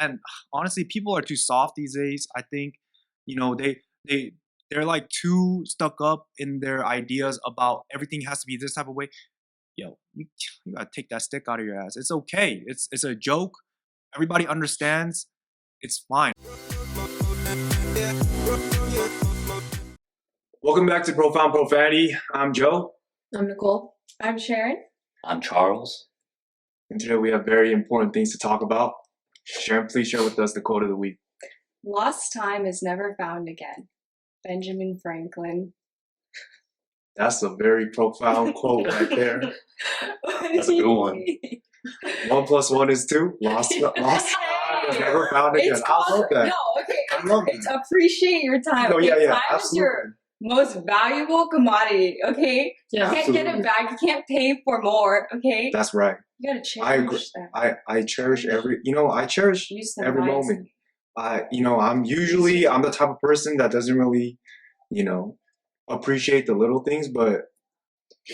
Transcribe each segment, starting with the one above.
And honestly, people are too soft these days. I think, they're like too stuck up in their ideas about everything has to be this type of way. Yo, you gotta take that stick out of your ass. It's okay. It's a joke. Everybody understands. It's fine. Welcome back to Profound Profanity. I'm Joe. I'm Nicole. I'm Sharon. I'm Charles. And today we have very important things to talk about. Sharon, please share with us the quote of the week. Lost time is never found again. Benjamin Franklin. That's a very profound quote right there. That's a good one. 1 + 1 is 2. Lost time is never found again. I love that. No, okay. I love It's appreciate your time. No, yeah, okay? yeah, Time absolutely. is your most valuable commodity, okay? Yeah. You can't get it back. You can't pay for more, okay? That's right. You gotta cherish I agree. that. I cherish I cherish Use them every wisely. moment. I'm the type of person that doesn't really, appreciate the little things, but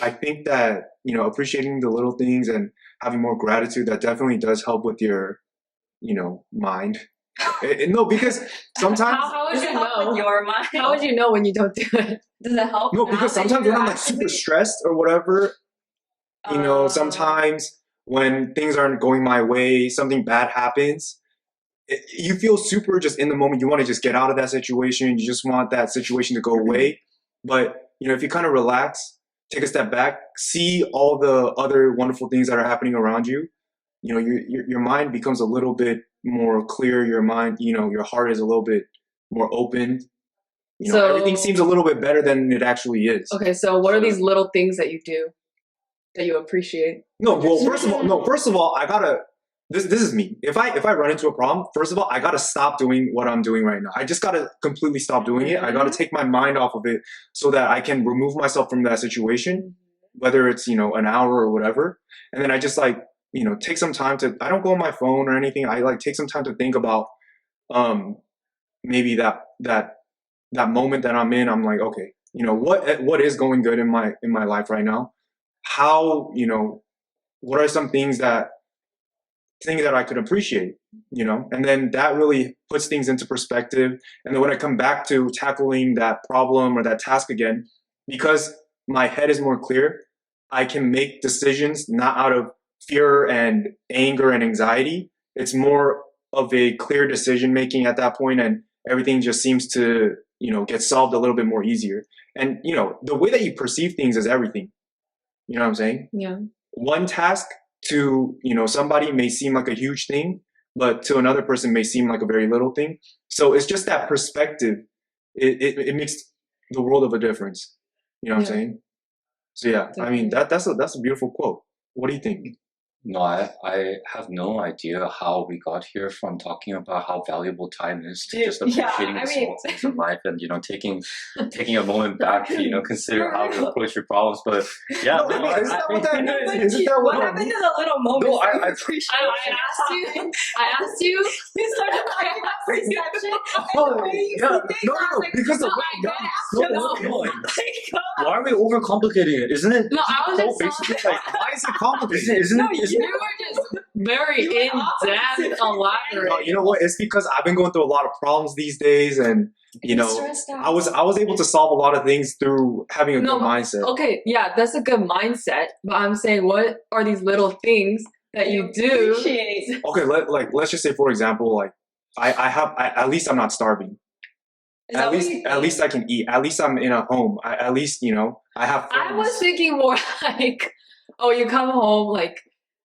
I think that, appreciating the little things and having more gratitude, that definitely does help with your, mind. No, because sometimes How would Does you it help know? with your mind? How would you know when you don't do it? Does it help? no, now because that sometimes you're when I'm like super actively- stressed or whatever, sometimes when things aren't going my way, something bad happens, you feel super just in the moment. You want to just get out of that situation. You just want that situation to go away. But, if you kind of relax, take a step back, see all the other wonderful things that are happening around you, your mind becomes a little bit more clear. Your mind, your heart is a little bit more open. So- everything seems a little bit better than it actually is. Okay, so what are these little things that you do that you appreciate? No, well, first of all, I gotta. This is me. If I run into a problem, first of all, I gotta stop doing what I'm doing right now. I just gotta completely stop doing it. I gotta take my mind off of it so that I can remove myself from that situation, whether it's an hour or whatever. And then I just take some time to. I don't go on my phone or anything. I take some time to think about, maybe that moment that I'm in. I'm like, okay, what is going good in my life right now? How what are some things that I could appreciate, and then that really puts things into perspective. And then when I come back to tackling that problem or that task again, because my head is more clear, I can make decisions not out of fear and anger and anxiety. It's more of a clear decision making at that point, and everything just seems to, get solved a little bit more easier. And, the way that you perceive things is everything. You know what I'm saying? Yeah. One task to somebody may seem like a huge thing, but to another person may seem like a very little thing. So it's just that perspective. It makes the world of a difference. You know what I'm saying? So yeah, I mean that's a beautiful quote. What do you think? No, I have no idea how we got here from talking about how valuable time is to just appreciating the small things in life and taking a moment back to consider how to approach your problems. But yeah, No, isn't that what that means? Isn't that What what happened to the little moments? No, that you I appreciate? I asked you. You started talking about perception. Oh, and the way you yeah. see things, I was like, because no, of I gotta ask no, you. no. Like, Why are we overcomplicating it? Isn't it? No, I was isn't just basically like why is it complicated? isn't No, it? You were just very You were in-depth, No, elaborate. you know what? It's because I've been going through a lot of problems these days, and stressed out. I was able to solve a lot of things through having a good mindset. Okay, yeah, that's a good mindset. But I'm saying, what are these little things that you do? Appreciate. Okay, let's just say, for example, like at least I'm not starving. Is that what you At least I can eat. At least I'm in a home. At least I have friends. I was thinking more like, oh, you come home like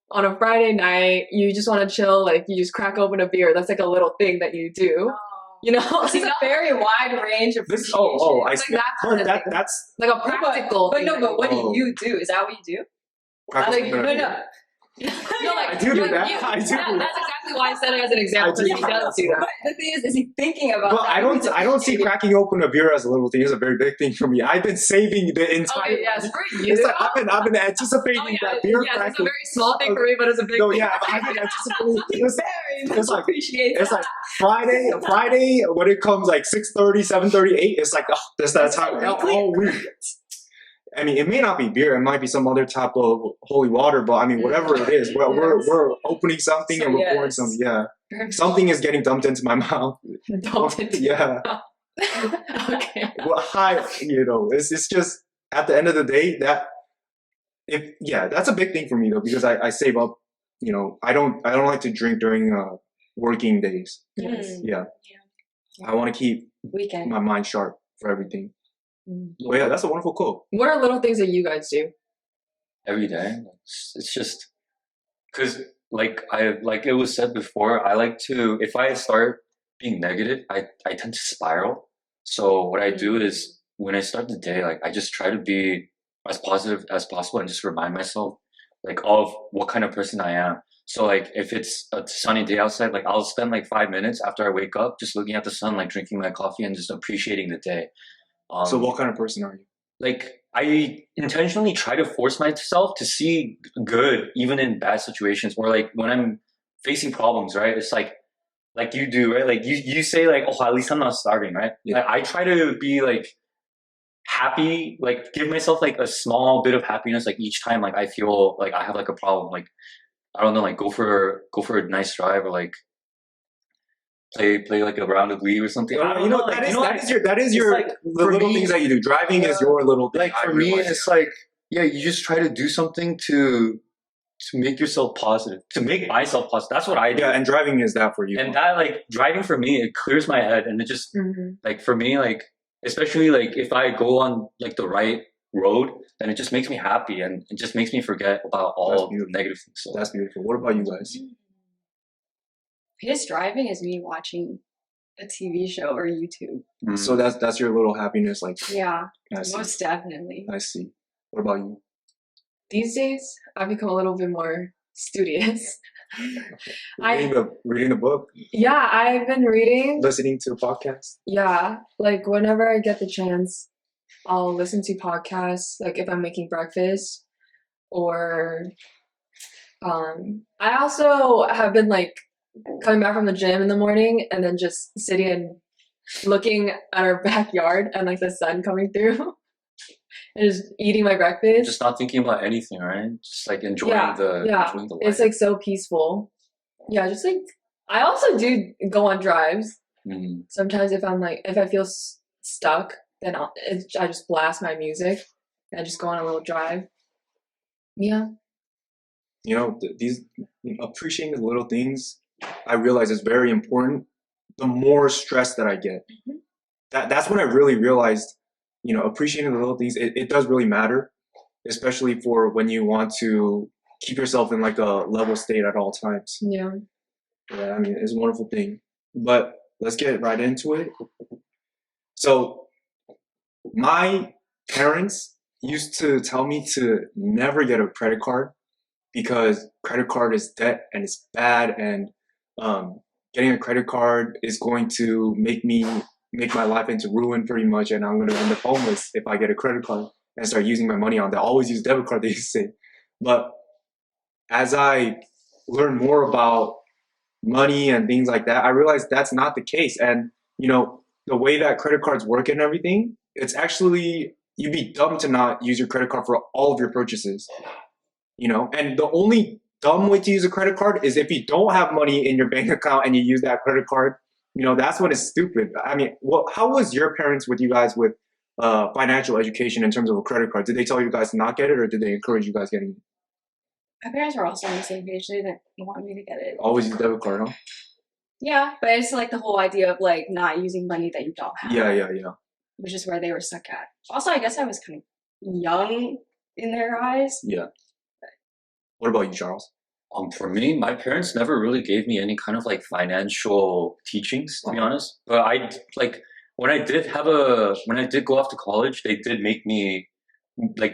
on a Friday night, you just want to chill, like you just crack open a beer. That's like a little thing that you do. You know, This is a very wide range of This. appreciation. Oh, I Like see. that kind But of thing. that's like a practical. But thing no, that but you what Oh. do you do? Is that what you do? practice Like, therapy. no. No, like, I do like, that. you- I do. Yeah, that's exactly why I said it as an example. I do. He does do that. But the thing is he thinking about Well, that? I don't see cracking open a beer as a little thing. It's a very big thing for me. I've been saving the entire. Okay, yes, for you. It's like I've been anticipating Oh, yeah, that beer yes, it's a cracking. very small thing for me, but it's a big No, thing. yeah, I've been anticipating. Very It's like appreciate it's like Friday when it comes like 6:30, 7:30, 8. It's like that's that time all week. I mean, it may not be beer. It might be some other type of holy water. But I mean, whatever it is, we're opening something So and we're pouring yes. something. Yeah. something is getting dumped into my mouth. Dumped into Yeah. Okay. Well, it's just at the end of the day that's a big thing for me though, because I save up. I don't like to drink during working days. Yeah. I want to keep Weekend. my mind sharp for everything. Mm. Well, yeah, that's a wonderful quote. What are little things that you guys do? Every day. It's just because like it was said before, I like to, if I start being negative, I tend to spiral. So what I do is when I start the day, like I just try to be as positive as possible and just remind myself like of what kind of person I am. So like if it's a sunny day outside, like I'll spend like 5 minutes after I wake up just looking at the sun, like drinking my coffee and just appreciating the day. So what kind of person are you? Like I intentionally try to force myself to see good even in bad situations, or like when I'm facing problems, right? It's like you do, right? Like you say like, oh, at least I'm not starving, right? Yeah. Like, I try to be like happy, like give myself like a small bit of happiness like each time like I feel like I have like a problem. Like I don't know, like go for a nice drive, or like play like a round of league or something. That is your like, the little things that you do. Driving is your little thing. Like for me, it's like, yeah, you just try to do something to make yourself positive, to make myself positive. That's what I do. Yeah, and driving is that for you. And that, like, driving for me, it clears my head, and it just like for me, like especially like if I go on like the right road, then it just makes me happy, and it just makes me forget about all the negative things. So that's beautiful. What about you guys? His driving is me watching a TV show or YouTube. So that's your little happiness, like. Yeah, most definitely. I see. What about you? These days, I've become a little bit more studious. Reading the book. Yeah, I've been reading. Listening to podcasts. Yeah, like whenever I get the chance, I'll listen to podcasts. Like if I'm making breakfast, or I also have been like coming back from the gym in the morning and then just sitting and looking at our backyard and like the sun coming through and just eating my breakfast. Just not thinking about anything, right? Just like enjoying the life. It's like so peaceful. Yeah, just like I also do go on drives. Sometimes if I feel stuck, then I just blast my music and I just go on a little drive. Yeah. These appreciating the little things, I realize is very important. The more stress that I get, that's when I really realized, appreciating the little things, it does really matter, especially for when you want to keep yourself in like a level state at all times. Yeah. Yeah, I mean, it's a wonderful thing. But let's get right into it. So my parents used to tell me to never get a credit card because credit card is debt and it's bad, and getting a credit card is going to make my life into ruin pretty much, and I'm going to end up homeless if I get a credit card and start using my money on that. Always use debit card, they used to say. But as I learn more about money and things like that, I realized that's not the case. And the way that credit cards work and everything, it's actually, you'd be dumb to not use your credit card for all of your purchases. And the only dumb way to use a credit card is if you don't have money in your bank account and you use that credit card. That's when it's stupid. I mean, how was your parents with you guys with financial education in terms of a credit card? Did they tell you guys to not get it, or did they encourage you guys getting it? My parents were also on the same page. They didn't want me to get it. Always use debit card, huh? Yeah, but it's like the whole idea of like not using money that you don't have. Yeah. Which is where they were stuck at. Also, I guess I was kind of young in their eyes. Yeah. What about you, Charles? For me, my parents never really gave me any kind of like financial teachings, to be honest. But when I did go off to college, they did make me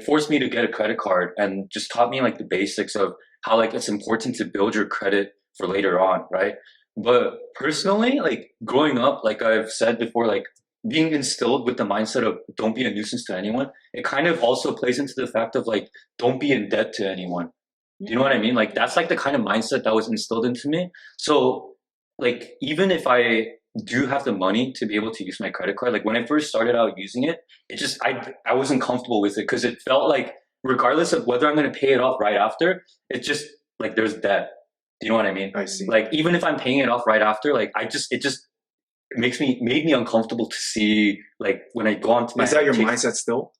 force me to get a credit card and just taught me like the basics of how like it's important to build your credit for later on, right? But personally, like growing up, like I've said before, like being instilled with the mindset of don't be a nuisance to anyone, it kind of also plays into the fact of like don't be in debt to anyone. Do you know what I mean? Like that's like the kind of mindset that was instilled into me. So like even if I do have the money to be able to use my credit card, like when I first started out using it, it just I wasn't comfortable with it because it felt like regardless of whether I'm going to pay it off right after, it's just like there's debt. Do you know what I mean? I see. Like, even if I'm paying it off right after, like, it just made me uncomfortable to see, like, when I go on to my... Is that your mindset still?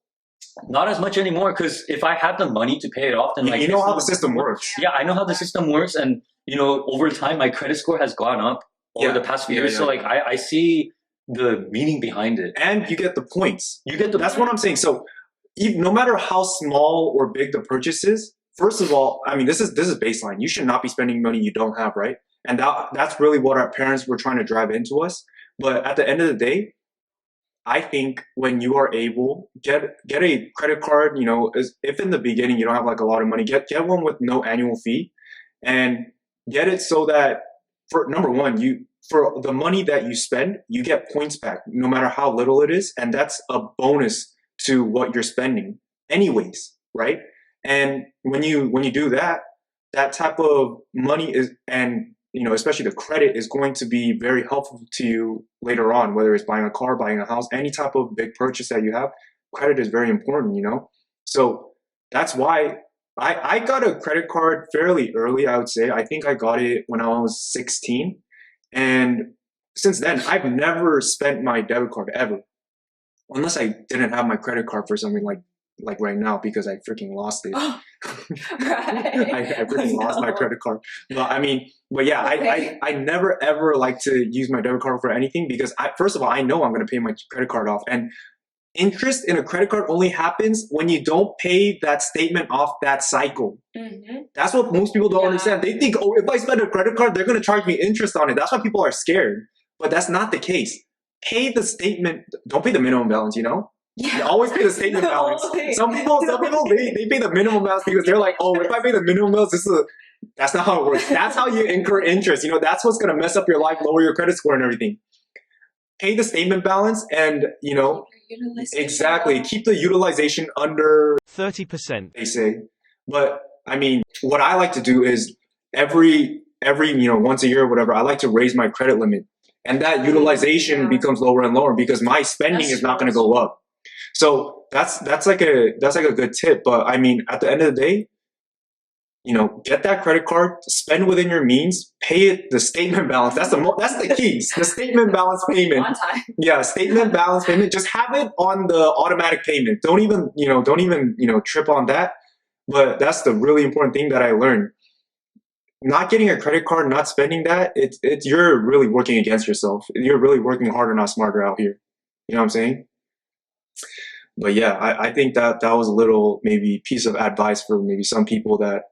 Not as much anymore, because if I have the money to pay it off, then like... You know how the system works. Yeah, I know how the system works, and, you know, over time, my credit score has gone up over the past few years, so like, I see the meaning behind it. And you get the points. That's what I'm saying. So, no matter how small or big the purchase is, first of all, I mean, this is baseline. You should not be spending money you don't have, right? And that's really what our parents were trying to drive into us. But at the end of the day, I think when you are able, get a credit card, you know, if in the beginning you don't have like a lot of money, get one with no annual fee, and get it so that, for number one, for the money that you spend, you get points back, no matter how little it is. And that's a bonus to what you're spending anyways, right? And when you do that, that type of money is, and you know, especially the credit, is going to be very helpful to you later on, whether it's buying a car, buying a house, any type of big purchase that you have. Credit is very important, you know? So that's why I got a credit card fairly early, I would say. I think I got it when I was 16. And since then, I've never spent my debit card ever. Unless I didn't have my credit card for something like right now, because I freaking lost it. Oh, right. I freaking lost my credit card. But yeah, okay. I never ever like to use my debit card for anything, because first of all, I know I'm going to pay my credit card off. And interest in a credit card only happens when you don't pay that statement off that cycle. Mm-hmm. That's what most people don't understand. They think, oh, if I spend a credit card, they're going to charge me interest on it. That's why people are scared. But that's not the case. Pay the statement. Don't pay the minimum balance, you know? Yeah. You always pay the statement balance. Some people, they pay the minimum balance because they're like, oh, if I pay the minimum balance, that's not how it works. That's how you incur interest. You know, that's what's going to mess up your life, lower your credit score and everything. Pay the statement balance and, you know, exactly. Keep the utilization under 30%. They say. But I mean, what I like to do is every, you know, once a year or whatever, I like to raise my credit limit. And that utilization becomes lower and lower because my spending is not going to go up. So that's like a good tip. But I mean, at the end of the day, you know, get that credit card, spend within your means, pay it the statement balance. That's the key. The statement balance payment. On time. Yeah, statement balance payment. Just have it on the automatic payment. Don't even trip on that. But that's the really important thing that I learned. Not getting a credit card, not spending that, you're really working against yourself. You're really working harder, not smarter out here. You know what I'm saying? But yeah, I think that was a little maybe piece of advice for maybe some people that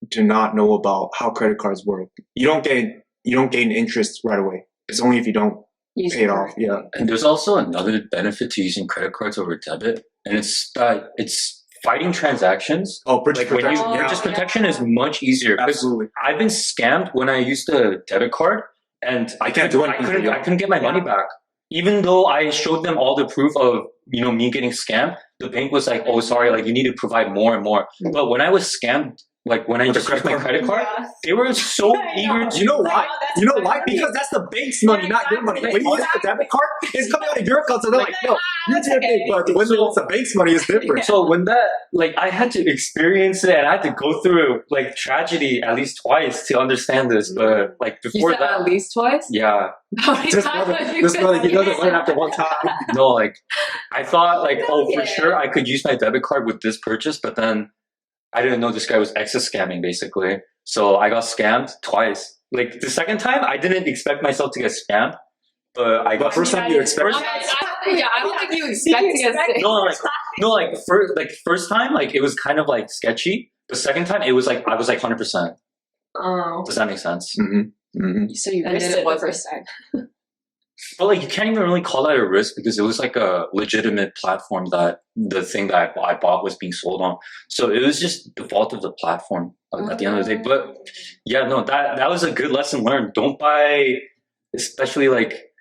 do not know about how credit cards work. You don't gain interest right away. It's only if you don't pay it off. Yeah. And there's also another benefit to using credit cards over debit, and it's fighting transactions. Oh, purchase protection. Purchase protection is much easier. Absolutely. I've been scammed when I used a debit card, and I couldn't get my money back. Even though I showed them all the proof of, you know, me getting scammed, the bank was like, oh, sorry, like you need to provide more and more. But when I was scammed, like when I just used my credit card, they were so eager to... You know why? You know why? Because that's the bank's money, not your money. When you use a debit card, it's coming out of your account. So they're like, no, you do your thing. But when it's the bank's money, it's different. So when that, like, I had to experience it and I had to go through, like, tragedy at least twice to understand this. But, like, before that... at least twice? Yeah. This brother, he doesn't learn after one time. No, like, I thought, like, for sure I could use my debit card with this purchase, but then I didn't know this guy was exit scamming, basically. So I got scammed twice. Like, the second time, I didn't expect myself to get scammed. But I got... First time you expect... I don't think you expect to get scammed. First time, like, it was kind of, like, sketchy. The second time, it was, like, I was, like, 100%. Oh. Does that make sense? Mm-hmm. Mm-hmm. So you missed it the first time. But, like, you can't even really call that a risk because it was, like, a legitimate platform that the thing that I bought was being sold on. So it was just the fault of the platform at the end of the day. But, yeah, no, that was a good lesson learned. Don't buy, especially, like...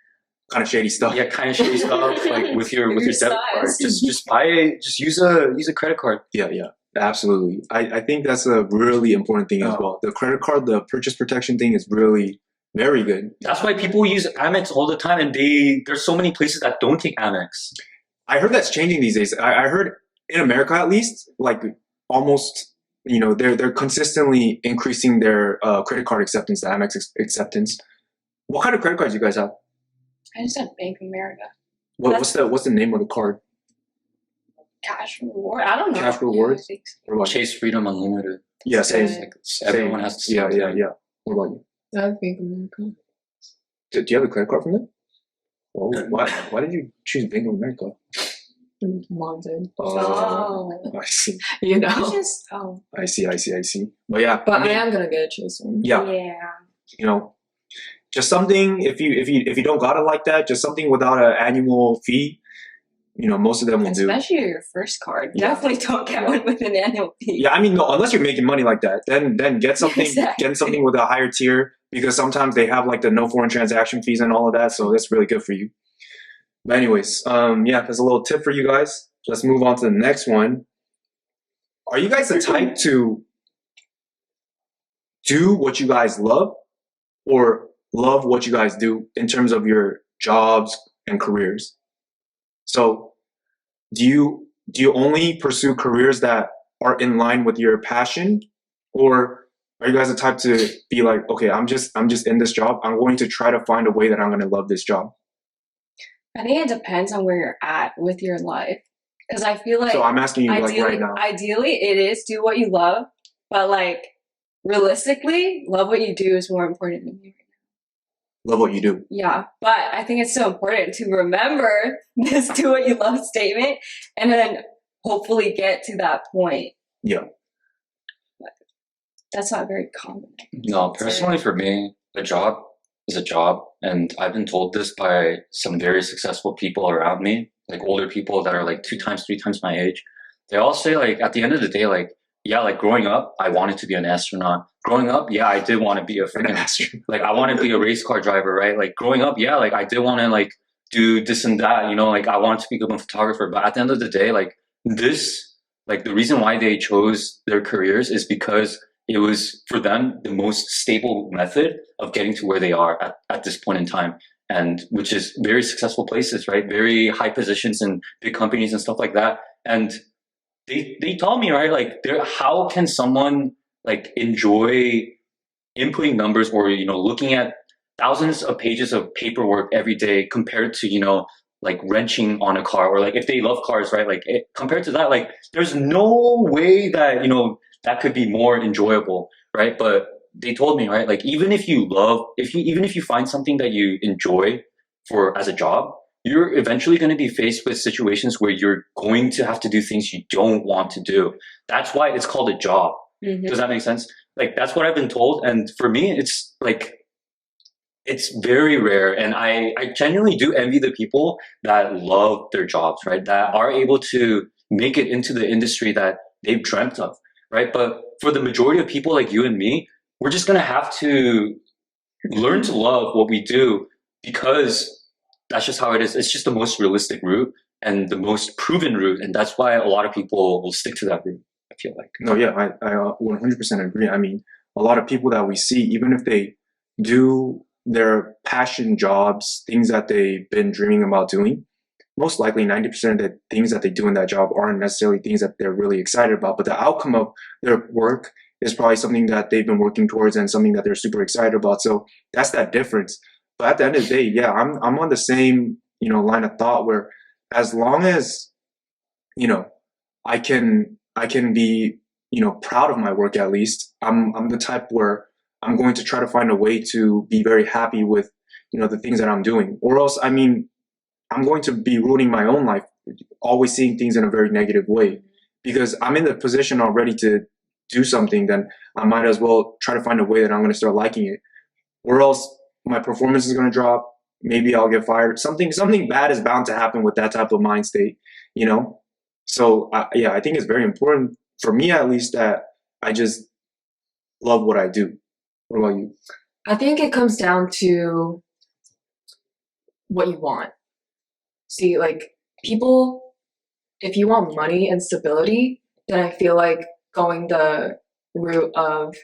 kind of shady stuff. Yeah, kind of shady stuff, like, with your debit card. Just buy it. Just use a credit card. Yeah, absolutely. I think that's a really important thing as well. The credit card, the purchase protection thing is really... very good. That's why people use Amex all the time, and there's so many places that don't take Amex. I heard that's changing these days. I heard in America, at least, like almost they're consistently increasing their credit card acceptance, the Amex acceptance. What kind of credit cards do you guys have? I just had Bank of America. What's the name of the card? Cash Reward. I don't know. Cash Rewards. Yeah, Chase Freedom Unlimited. Yeah, same. Everyone has to. Yeah. What about you? I have Bank of America. Do you have a credit card from them? Oh, why did you choose Bank of America? Mom did. Oh, I see. I see. But yeah, but I am gonna get a Chase one. Yeah. Just something. If you don't got it like that, just something without an annual fee. Most of them will do. Especially your first card. Definitely don't get one with an annual fee. Yeah, I mean, no, unless you're making money like that, then get something, get something with a higher tier, because sometimes they have like the no foreign transaction fees and all of that, so that's really good for you. But anyways, there's a little tip for you guys. Let's move on to the next one. Are you guys the type to do what you guys love, or love what you guys do in terms of your jobs and careers? So do you only pursue careers that are in line with your passion, or are you guys the type to be like, okay, I'm just in this job, I'm going to try to find a way that I'm going to love this job? I think it depends on where you're at with your life, because I feel like, so I'm asking you ideally, like right now. Ideally, it is do what you love, but like realistically, love what you do is more important than you. Love what you do. Yeah, but I think it's so important to remember this do what you love statement, and then hopefully get to that point. Yeah. But that's not very common. No, personally for me, a job is a job, and I've been told this by some very successful people around me, like older people that are like 2 times, 3 times my age. They all say like at the end of the day, like, yeah, like growing up, I wanted to be an astronaut. Growing up, yeah, I did want to be a freaking astronaut. Like I want to be a race car driver, right? Like growing up, yeah, like I did want to like do this and that, like I wanted to become a photographer. But at the end of the day, like the reason why they chose their careers is because it was for them the most stable method of getting to where they are at this point in time. And which is very successful places, right? Very high positions in big companies and stuff like that. And they told me, right, like how can someone like enjoy inputting numbers or looking at thousands of pages of paperwork every day compared to like wrenching on a car, or like if they love cars, right, like compared to that, like there's no way that that could be more enjoyable, right? But they told me, right, like even if you find something that you enjoy as a job, you're eventually going to be faced with situations where you're going to have to do things you don't want to do. That's why it's called a job. Mm-hmm. Does that make sense? Like, that's what I've been told. And for me, it's like, it's very rare. And I genuinely do envy the people that love their jobs, right? That are able to make it into the industry that they've dreamt of, right? But for the majority of people like you and me, we're just going to have to learn to love what we do, because that's just how it is. It's just the most realistic route and the most proven route. And that's why a lot of people will stick to that route, I feel like. No, yeah, I 100% agree. I mean, a lot of people that we see, even if they do their passion jobs, things that they've been dreaming about doing, most likely 90% of the things that they do in that job aren't necessarily things that they're really excited about. But the outcome of their work is probably something that they've been working towards and something that they're super excited about. So that's that difference. But at the end of the day, yeah, I'm on the same, line of thought where as long as, I can be, proud of my work, at least, I'm the type where I'm going to try to find a way to be very happy with, the things that I'm doing. Or else, I mean, I'm going to be ruining my own life, always seeing things in a very negative way, because I'm in the position already to do something. Then I might as well try to find a way that I'm going to start liking it, or else my performance is going to drop. Maybe I'll get fired. Something bad is bound to happen with that type of mind state, So I think it's very important for me, at least, that I just love what I do. What about you? I think it comes down to what you want. See, like people, if you want money and stability, then I feel like going the route of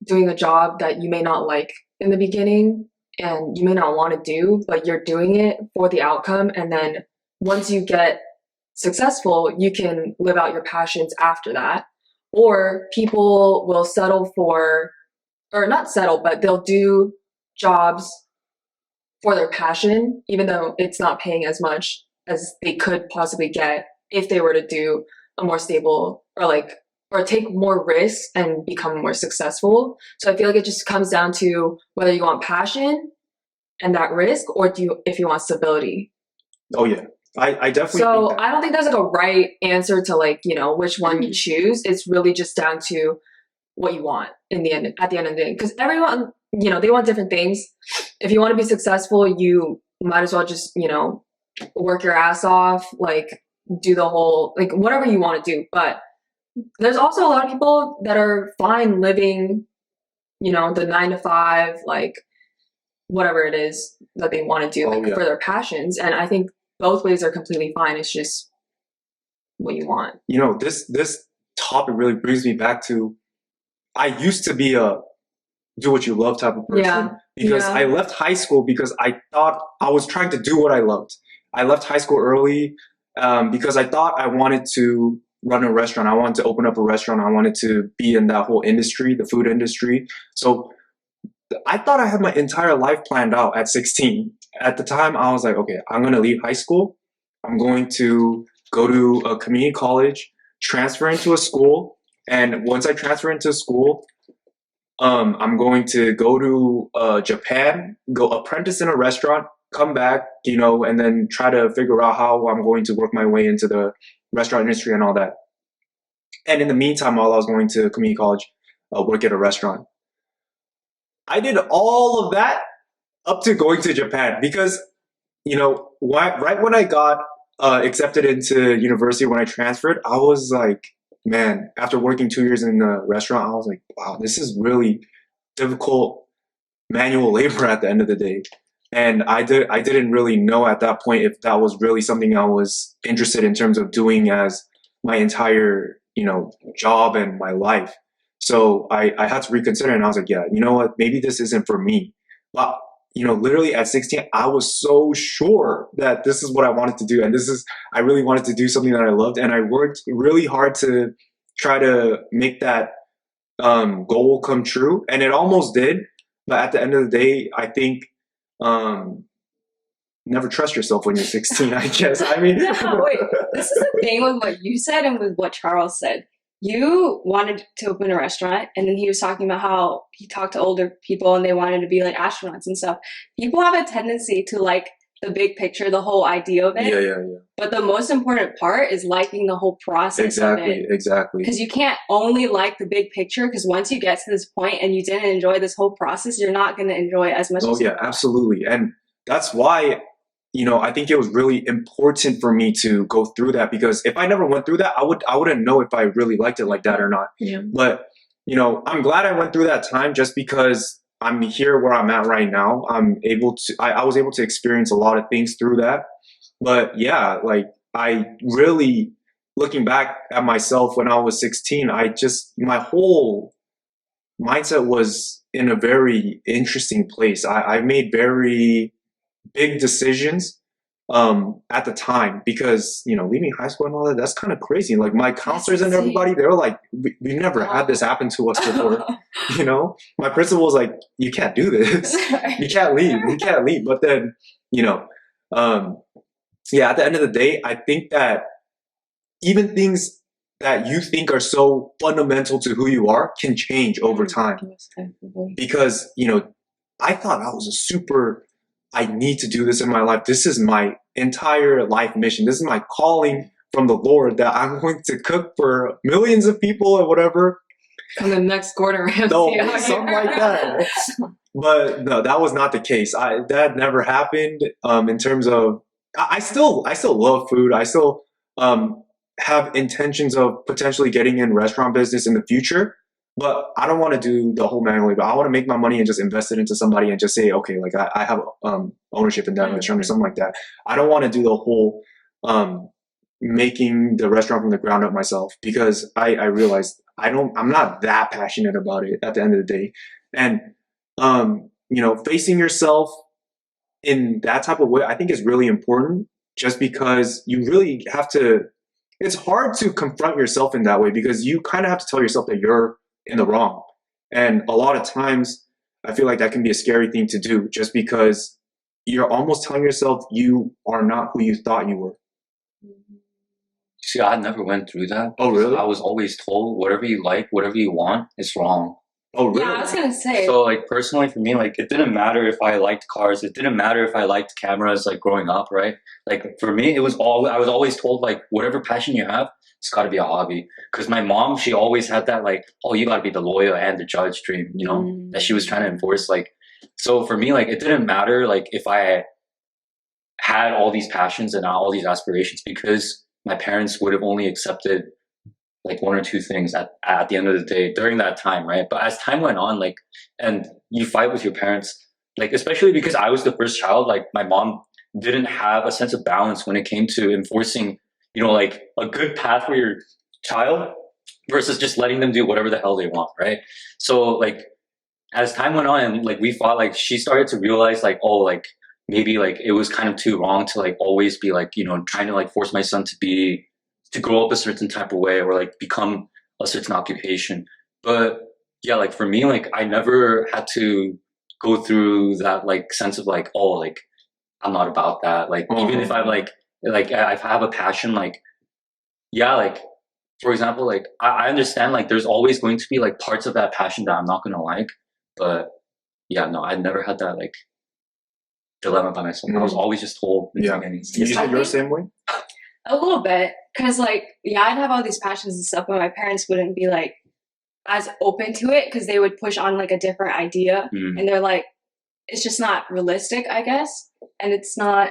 doing a job that you may not like in the beginning and you may not want to do, but you're doing it for the outcome. And then once you get successful, you can live out your passions after that. Or people will settle for, or not settle, but they'll do jobs for their passion, even though it's not paying as much as they could possibly get if they were to do a more stable or take more risks and become more successful. So I feel like it just comes down to whether you want passion and that risk, or if you want stability. Oh yeah, I definitely. So think that. I don't think there's like a right answer to which one you choose. It's really just down to what you want in the end. At the end of the day, because everyone, they want different things. If you want to be successful, you might as well just work your ass off, do the whole whatever you want to do. But there's also a lot of people that are fine living, the 9 to 5, whatever it is that they want to do for their passions. And I think both ways are completely fine. It's just what you want. This topic really brings me back to, I used to be a do what you love type of person, because I left high school because I thought I was trying to do what I loved. I left high school early because I thought I wanted to run a restaurant. I wanted to open up a restaurant. I wanted to be in that whole industry, the food industry. So I thought I had my entire life planned out at 16. At the time, I was like, okay, I'm going to leave high school. I'm going to go to a community college, transfer into a school. And once I transfer into school, I'm going to go to Japan, go apprentice in a restaurant, come back, and then try to figure out how I'm going to work my way into the restaurant industry and all that. And in the meantime, while I was going to community college, work at a restaurant. I did all of that up to going to Japan because, right when I got accepted into university, when I transferred, I was like, man, after working 2 years in the restaurant, I was like, wow, this is really difficult manual labor at the end of the day. And I didn't really know at that point if that was really something I was interested in terms of doing as my entire, job and my life. So I had to reconsider, and I was like, yeah, you know what, maybe this isn't for me. But, literally at 16, I was so sure that this is what I wanted to do. And I really wanted to do something that I loved. And I worked really hard to try to make that goal come true. And it almost did. But at the end of the day, I think never trust yourself when you're 16, I guess. I mean, no, wait, this is the thing with what you said and with what Charles said. You wanted to open a restaurant, and then he was talking about how he talked to older people and they wanted to be like astronauts and stuff. People have a tendency to like the big picture, the whole idea of it. Yeah. But the most important part is liking the whole process of it. Exactly. Because you can't only like the big picture, because once you get to this point and you didn't enjoy this whole process, you're not going to enjoy it as much as you want. Absolutely. And that's why, I think it was really important for me to go through that, because if I never went through that, I wouldn't know if I really liked it like that or not. Yeah. But, I'm glad I went through that time, just because I'm here where I'm at right now. I was able to experience a lot of things through that. But yeah, I really, looking back at myself when I was 16, my whole mindset was in a very interesting place. I made very big decisions at the time, because leaving high school and all that's kind of crazy. Like my counselors and everybody, they were like, we never had this happen to us before. My principal was like, you can't do this. You can't leave. But then at the end of the day, I think that even things that you think are so fundamental to who you are can change over time. Because I thought I was I need to do this in my life. This is my entire life mission. This is my calling from the Lord, that I'm going to cook for millions of people or whatever. And the next Gordon Ramsay. No, something like that. But no, that was not the case. That never happened. In terms of, I still love food. I still have intentions of potentially getting in restaurant business in the future. But I don't want to do the whole manual labor. I want to make my money and just invest it into somebody and just say, okay, I have ownership in that restaurant or something like that. I don't want to do the whole making the restaurant from the ground up myself, because I realized I'm not that passionate about it at the end of the day. And facing yourself in that type of way, I think is really important, just because you really have to it's hard to confront yourself in that way because you kind of have to tell yourself that you're in the wrong. And a lot of times I feel like that can be a scary thing to do just because you're almost telling yourself you are not who you thought you were. See, I never went through that. Oh, really? I was always told whatever you like, whatever you want, is wrong. Oh, really? Yeah, I was gonna say. So, like, personally for me, like, it didn't matter if I liked cars. It didn't matter if I liked cameras, like, growing up, right? Like, for me, I was always told, like, whatever passion you have, it's got to be a hobby. Because my mom, she always had that, like, oh, you got to be the lawyer and the judge dream, you know, that she was trying to enforce. Like, so for me, like, it didn't matter, like, if I had all these passions and all these aspirations, because my parents would have only accepted like one or two things at the end of the day during that time, right? But as time went on, like, and you fight with your parents, like, especially because I was the first child, like, my mom didn't have a sense of balance when it came to enforcing, you know, like, a good path for your child versus just letting them do whatever the hell they want, right? So, like, as time went on and, like, we fought, like, she started to realize, like, oh, like, maybe, like, it was kind of too wrong to, like, always be, like, you know, trying to, like, force my son to grow up a certain type of way or, like, become a certain occupation. But yeah, like, for me, like, I never had to go through that, like, sense of, like, oh, like, I'm not about that. Like, even if I'm like I have a passion, like, yeah, like, for example, like, I understand, like, there's always going to be, like, parts of that passion that I'm not going to like. But yeah, no, I never had that, like, dilemma by myself. I was always just told. Yeah. You said you're the same way? A little bit. Because, like, yeah, I'd have all these passions and stuff, but my parents wouldn't be, like, as open to it because they would push on, like, a different idea. And they're like, it's just not realistic, I guess. And it's not.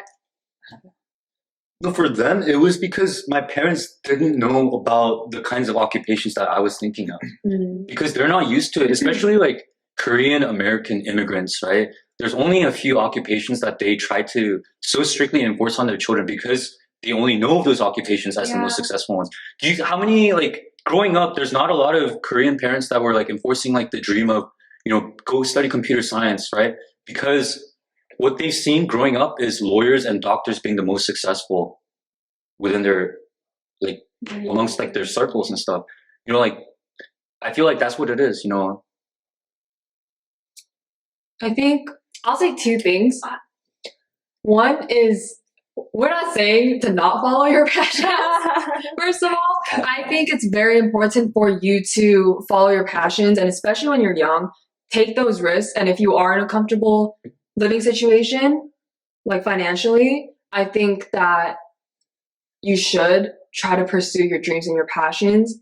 But for them, it was because my parents didn't know about the kinds of occupations that I was thinking of. Because they're not used to it, especially, like, Korean American immigrants, right? There's only a few occupations that they try to so strictly enforce on their children because they only know those occupations as the most successful ones. How many, like, growing up, there's not a lot of Korean parents that were, like, enforcing, like, the dream of, you know, go study computer science, right? Because what they've seen growing up is lawyers and doctors being the most successful within their, like, amongst, like, their circles and stuff. You know, like, I feel like that's what it is, you know. I think I'll say two things. One is, we're not saying to not follow your passions. First of all, I think it's very important for you to follow your passions, and especially when you're young, take those risks. And if you are in a comfortable living situation, like financially, I think that you should try to pursue your dreams and your passions,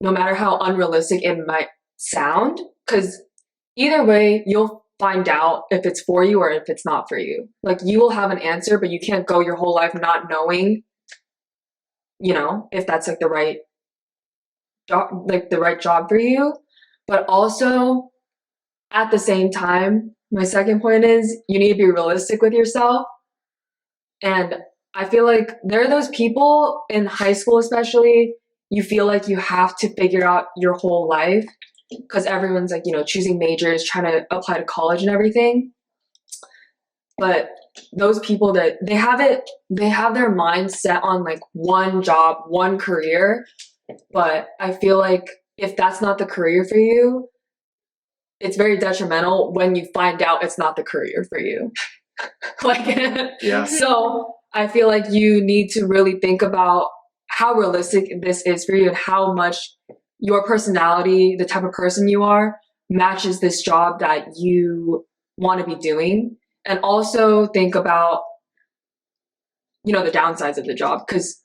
no matter how unrealistic it might sound, because either way, you'll find out if it's for you or if it's not for you. Like, you will have an answer, but you can't go your whole life not knowing, you know, if that's, like, the right job for you. But also, at the same time, my second point is you need to be realistic with yourself. And I feel like there are those people in high school, especially, you feel like you have to figure out your whole life because everyone's, like, you know, choosing majors, trying to apply to college and everything. But those people that they have their mind set on, like, one job, one career. But I feel like if that's not the career for you, it's very detrimental when you find out it's not the career for you. Like, yeah. So I feel like you need to really think about how realistic this is for you and how much your personality, the type of person you are, matches this job that you want to be doing. And also think about, you know, the downsides of the job. Because,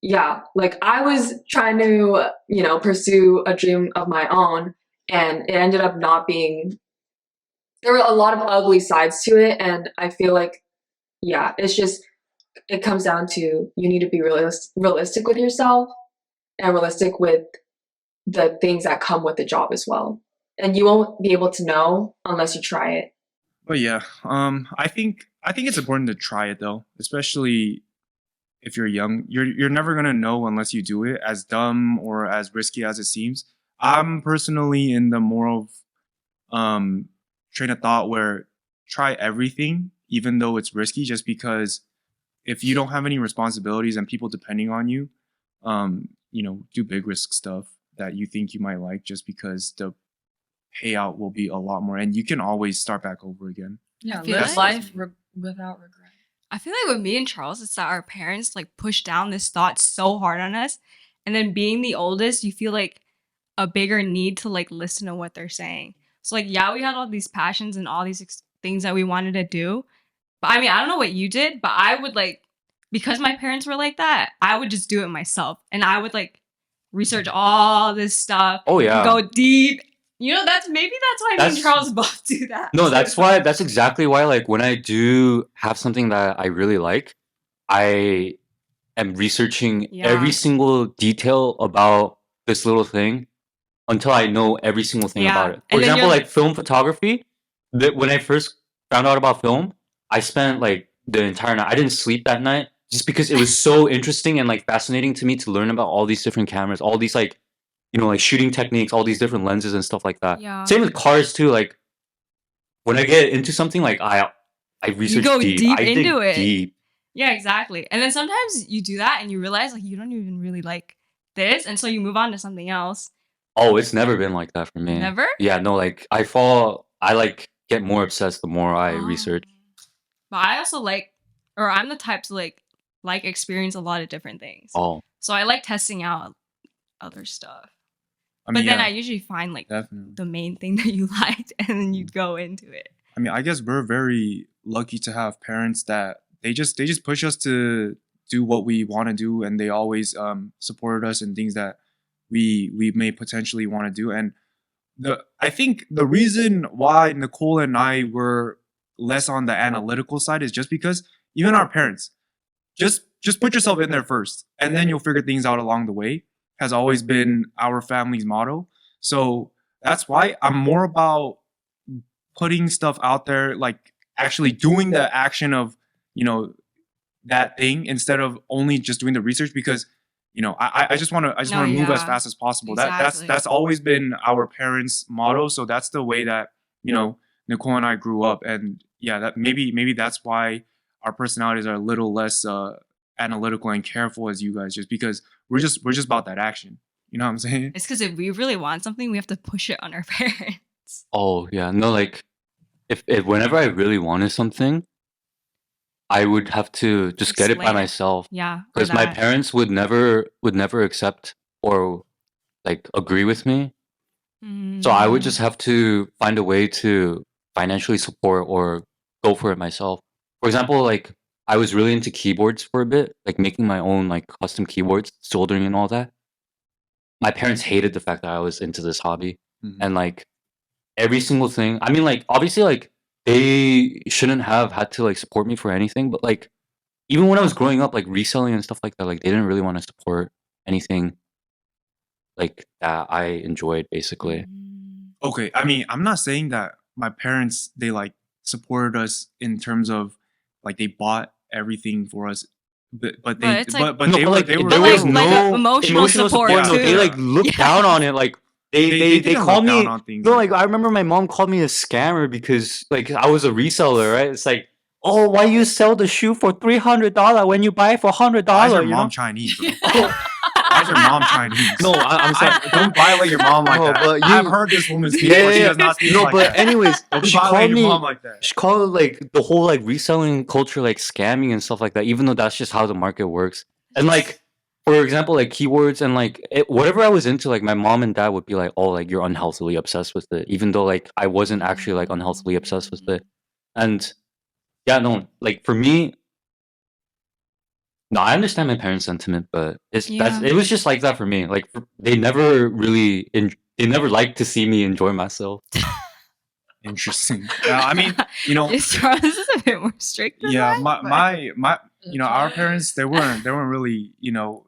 yeah, like, I was trying to, you know, pursue a dream of my own, and it ended up not being, there were a lot of ugly sides to it. And I feel like, yeah, it's just, it comes down to you need to be realistic with yourself and realistic with the things that come with the job as well. And you won't be able to know unless you try it. But yeah, I think it's important to try it though, especially if you're young. You're never gonna know unless you do it, as dumb or as risky as it seems. I'm personally in the more of train of thought where try everything, even though it's risky, just because if you don't have any responsibilities and people depending on you, do big risk stuff that you think you might like, just because the payout will be a lot more, and you can always start back over again. Yeah, live life without regret. I feel like with me and Charles, it's that our parents like push down this thought so hard on us, and then being the oldest, you feel like a bigger need to like listen to what they're saying. So like, yeah, we had all these passions and all these things that we wanted to do, but I mean, I don't know what you did, but I would like, because my parents were like that, I would just do it myself, and I would like research all this stuff. Oh yeah, go deep. That's why me and Charles both do that. No, that's exactly why, like, when I do have something that I really like, I am researching every single detail about this little thing until I know every single thing about it. For example, like film photography, when I first found out about film, I spent like the entire night. I didn't sleep that night just because it was so interesting and like fascinating to me to learn about all these different cameras, all these like, like shooting techniques, all these different lenses and stuff like that. Yeah. Same with cars too. Like when I get into something, like I research deep. I dig deep. Yeah, exactly. And then sometimes you do that and you realize like you don't even really like this, and so you move on to something else. Oh, it's never been like that for me. Never? Yeah, no, like I like get more obsessed the more I research. But I also I'm the type to like experience a lot of different things. Oh. So I like testing out other stuff. But then I usually find like the main thing that you liked, and then you go into it. I mean, I guess we're very lucky to have parents that they just push us to do what we want to do, and they always supported us in things that we may potentially want to do. And I think the reason why Nicole and I were less on the analytical side is just because even our parents, just put yourself in there first, and then you'll figure things out along the way, has always been our family's motto. So that's why I'm more about putting stuff out there, like actually doing the action of, that thing, instead of only just doing the research, because, I just want to move as fast as possible. Exactly. That's always been our parents' motto. So that's the way that, Nicole and I grew up. And yeah, that maybe that's why our personalities are a little less analytical and careful as you guys, just because we're just about that action. You know what I'm saying? It's because if we really want something, we have to push it on our parents. Oh yeah, no, like if whenever I really wanted something, I would have to just get it by myself. Yeah, because my parents would never accept or like agree with me. So I would just have to find a way to financially support or go for it myself. For example, like I was really into keyboards for a bit, like making my own like custom keyboards, soldering and all that. My parents hated the fact that I was into this hobby. And like every single thing, I mean, like obviously like they shouldn't have had to like support me for anything, but like even when I was growing up, like reselling and stuff like that, like they didn't really want to support anything like that I enjoyed, basically. Okay, I mean, I'm not saying that my parents, they like supported us in terms of like they bought everything for us, but they there was no emotional support. No, they like looked down on it, like they called me. No, like I remember my mom called me a scammer because like I was a reseller, right? It's like, oh, why you sell the shoe for $300 when you buy it for $100? Why is your mom Chinese, bro? Why is your mom Chinese? No, I'm sorry. Don't violate your mom like that. But I've heard this woman speak. Yeah. She does not speak like but that. anyways, she called me. Like that. She called it like the whole like reselling culture, like scamming and stuff like that. Even though that's just how the market works. And like, for example, like keywords and like whatever I was into, like my mom and dad would be like, "Oh, like you're unhealthily obsessed with it," even though like I wasn't actually like unhealthily obsessed with it. And yeah, no, like for me. No, I understand my parents' sentiment, but it was just like that for me. Like they never really they never liked to see me enjoy myself. Interesting. I mean, this is a bit more strict. Yeah, my our parents, they weren't really,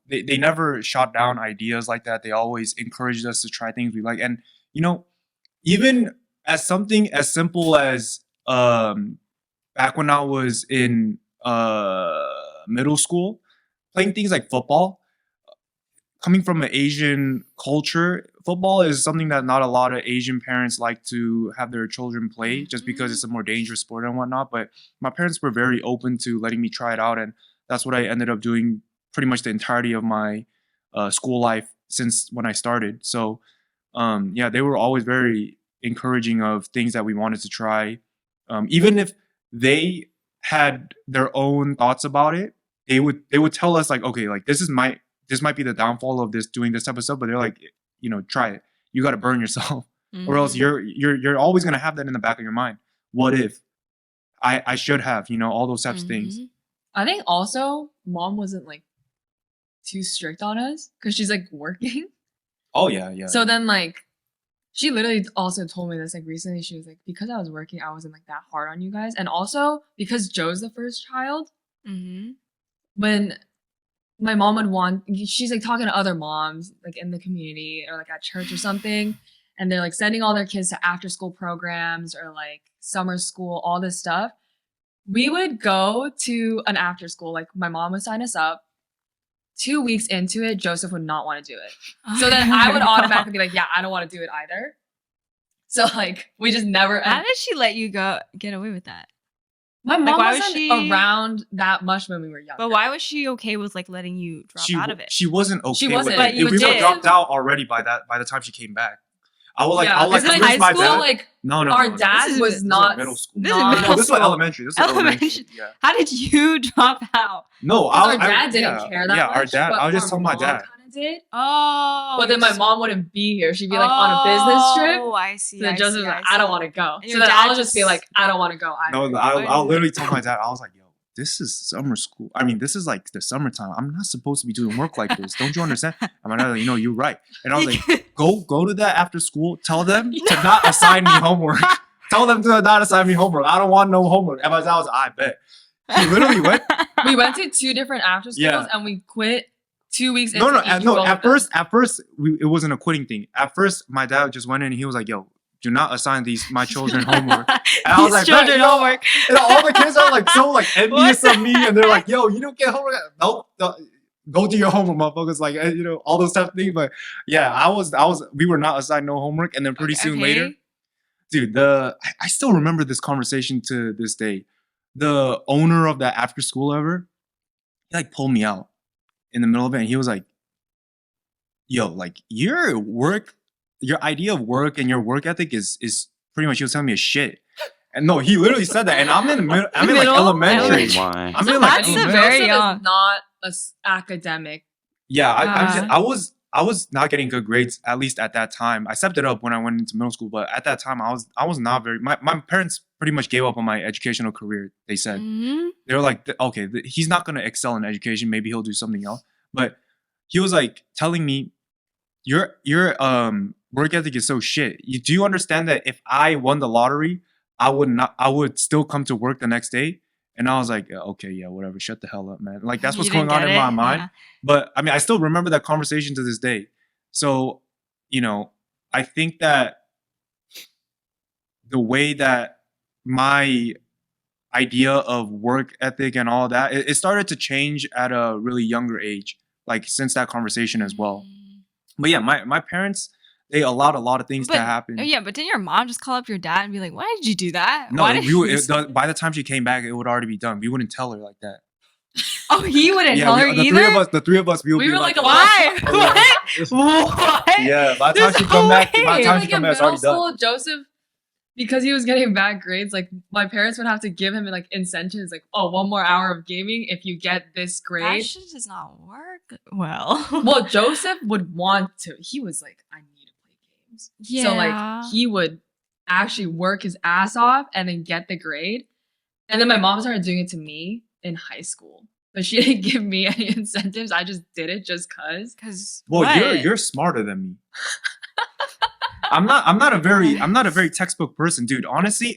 they never shot down ideas like that. They always encouraged us to try things we like, and even as something as simple as back when I was in middle school, playing things like football. Coming from an Asian culture, football is something that not a lot of Asian parents like to have their children play, just because it's a more dangerous sport and whatnot. But my parents were very open to letting me try it out, and that's what I ended up doing pretty much the entirety of my school life since when I started. So yeah, they were always very encouraging of things that we wanted to try. Even if they had their own thoughts about it, they would tell us like, okay, like this might be the downfall of this doing this type of stuff, but they're like, try it. You got to burn yourself, or else you're always gonna have that in the back of your mind. What if I should have, all those types of things. I think also mom wasn't like too strict on us because she's like working. Oh yeah. So then like she literally also told me this like recently. She was like, because I was working, I wasn't like that hard on you guys, and also because Joe's the first child. When my mom would want, she's like talking to other moms like in the community or like at church or something, and they're like sending all their kids to after school programs or like summer school, all this stuff. We would go to an after school, like my mom would sign us up. 2 weeks into it, Joseph would not want to do it. So then I would automatically be like, yeah, I don't want to do it either. So like we just never. How did she let you get away with that? My mom wasn't around that much when we were younger. But why was she okay with like letting you drop out of it? She wasn't okay. She wasn't. With it. We were dropped out already by the time she came back. I would like. Yeah, I would like. In high school, like no. Our dad was not middle school. This is elementary. This is elementary. Yeah. How did you drop out? No, our dad didn't care that much. Yeah, our dad. I was just telling my dad. Did. Oh. But then my mom wouldn't be here. She'd be like on a business trip. Oh, I see. So then Joseph was like, I don't want to go. So then I'll just be like, I don't want to go either. No, I'll literally tell my dad, I was like, yo, this is summer school. I mean, this is like the summertime. I'm not supposed to be doing work like this. Don't you understand? And my dad, you're right. And I was like, go to that after school. Tell them to not assign me homework. Tell them to not assign me homework. I don't want no homework. And my dad was like, I bet. He literally went. We went to 2 different after schools and we quit 2 weeks into No. At first, it wasn't a quitting thing. At first, my dad just went in and he was like, yo, do not assign my children homework. And I was like, children homework. And all the kids are like so like envious of me, and they're like, yo, you don't get homework. Nope. Go do your homework, motherfuckers. Like, all those type of things. But yeah, we were not assigned no homework. And then pretty soon later, dude, I still remember this conversation to this day. The owner of that after school he like pulled me out in the middle of it, and he was like, yo, like your idea of work and your work ethic is pretty much, he was telling me, is shit. And no, he literally said that, and I'm in like elementary. Why? I'm so in like very young. Is not a academic. Yeah, I was not getting good grades, at least at that time. I stepped it up when I went into middle school, but at that time I was not very. My parents pretty much gave up on my educational career. They said they were like, okay, he's not gonna excel in education. Maybe he'll do something else. But he was like telling me, your work ethic is so shit. Do you understand that if I won the lottery, I would still come to work the next day? And I was like, okay, yeah, whatever. Shut the hell up, man. Like, that's what's going on in my mind. Yeah. But I mean, I still remember that conversation to this day. So, I think that the way that my idea of work ethic and all that, it started to change at a really younger age, like since that conversation as well. But yeah, my parents, they allowed a lot of things to happen. Yeah, but didn't your mom just call up your dad and be like, why did you do that? No, by the time she came back, it would already be done. We wouldn't tell her like that. Oh, he wouldn't tell her either? The three of us, we would be like, why? What? Yeah, by the time she come back, it's already done. Joseph, because he was getting bad grades, like my parents would have to give him like incentives, like, oh, 1 more hour of gaming if you get this grade. That shit does not work well. Well, Joseph would want to. He was like, I need to play games. Yeah. So like he would actually work his ass off and then get the grade. And then my mom started doing it to me in high school. But she didn't give me any incentives. I just did it just cause. Well, you're smarter than me. I'm not a very textbook person, dude. Honestly,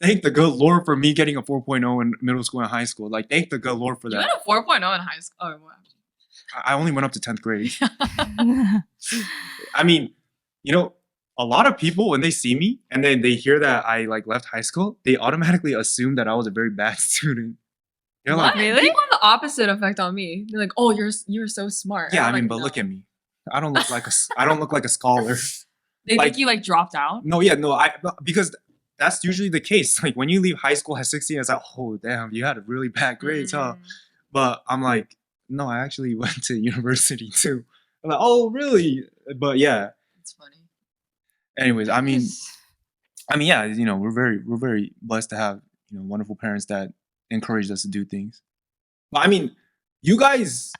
thank the good Lord for me getting a 4.0 in middle school and high school. Like, thank the good Lord for that. You had a 4.0 in high school? Oh, wow. I only went up to 10th grade. I mean, a lot of people, when they see me and then they hear that I like left high school, they automatically assume that I was a very bad student. They're like, really? People have the opposite effect on me. They're like, oh, you're so smart. Yeah, I mean, but look at me. I don't look like a scholar. They think you like dropped out? No, because that's usually the case. Like when you leave high school at 16, it's like, oh damn, you had a really bad grades, huh? But I'm like, No, I actually went to university too. I'm like, oh, really? But yeah. It's funny. Anyways, I mean, yeah, you know, we're very blessed to have, you know, wonderful parents that encouraged us to do things. But I mean, you guys,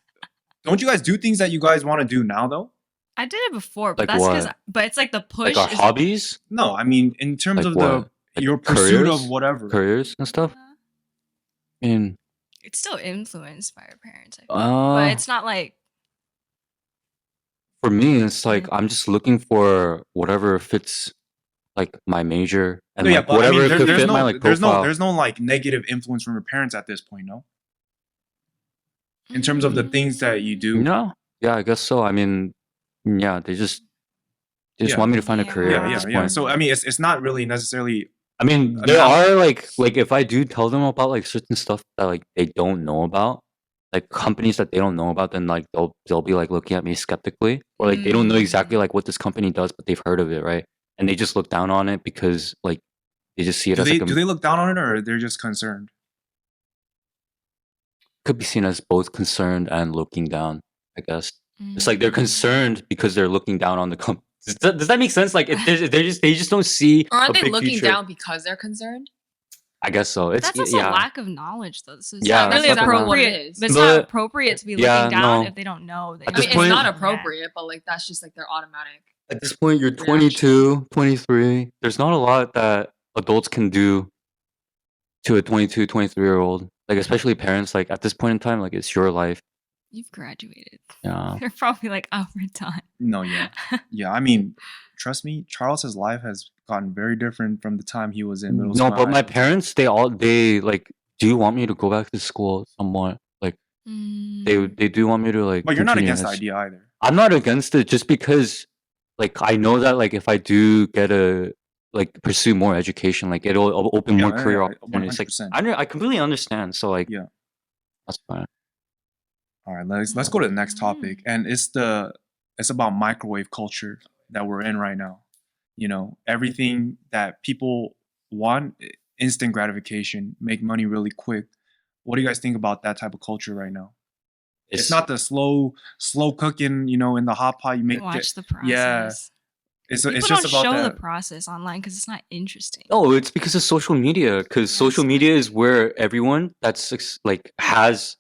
don't you guys do things that you guys want to do now though? I did it before, but Like that's because. what? But it's like the push. Like our is, hobbies, No, I mean, in terms like of what? Like your pursuit careers? of whatever. Careers and stuff. I mean, It's still influenced by our parents, I think. But it's not like. for me, it's like I'm just looking for whatever fits like my major and No, yeah, like but I whatever mean, could fit my like profile. there's no like negative influence from your parents at this point, no? In terms of the things that you do. No, yeah, I guess so. I mean, yeah, they just want me to find a career at this point. So I mean, it's not really necessarily. I mean, there are like if I do tell them about like certain stuff that like they don't know about, like companies that they don't know about, then like they'll be like looking at me skeptically, or like they don't know exactly like what this company does, but they've heard of it, right? And they just look down on it because like they just see it as like do they look down on it, or they're just concerned? Could be seen as both concerned and looking down, I guess. It's like they're concerned because they're looking down on the company. Does that make sense? Like they just don't see. Or aren't they looking down because they're concerned? I guess so. That's also lack of knowledge, though. So it's Yeah, not really that's appropriate. what it is. But it's not appropriate to be looking down if they don't know. At this It's point, not appropriate, but like that's just like their automatic. At this point, you're 22, 23. There's not a lot that adults can do to a 22, 23-year-old. Like, especially parents, like, at this point in time, like, it's your life. You've graduated. Yeah. You're probably like, oh, we're done. No, yeah. Yeah, I mean, trust me, Charles's life has gotten very different from the time he was in middle school. No, but my parents, they like, do you want me to go back to school somewhat? Like, they do want me to, like, but you're not against the idea either. I'm not against it just because, like, I know that, like, if I do get pursue more education, like, it'll open more career opportunities. Like, I completely understand. So, like, yeah, that's fine. All right, let's go to the next topic, and it's about microwave culture that we're in right now. You know, everything that people want, instant gratification, make money really quick. What do you guys think about that type of culture right now? It's not the slow cooking, you know, in the hot pot. You make watch the process. Yeah, it's just about show that. the process online because it's not interesting. Oh, it's because of social media. Because social media is where everyone that's like has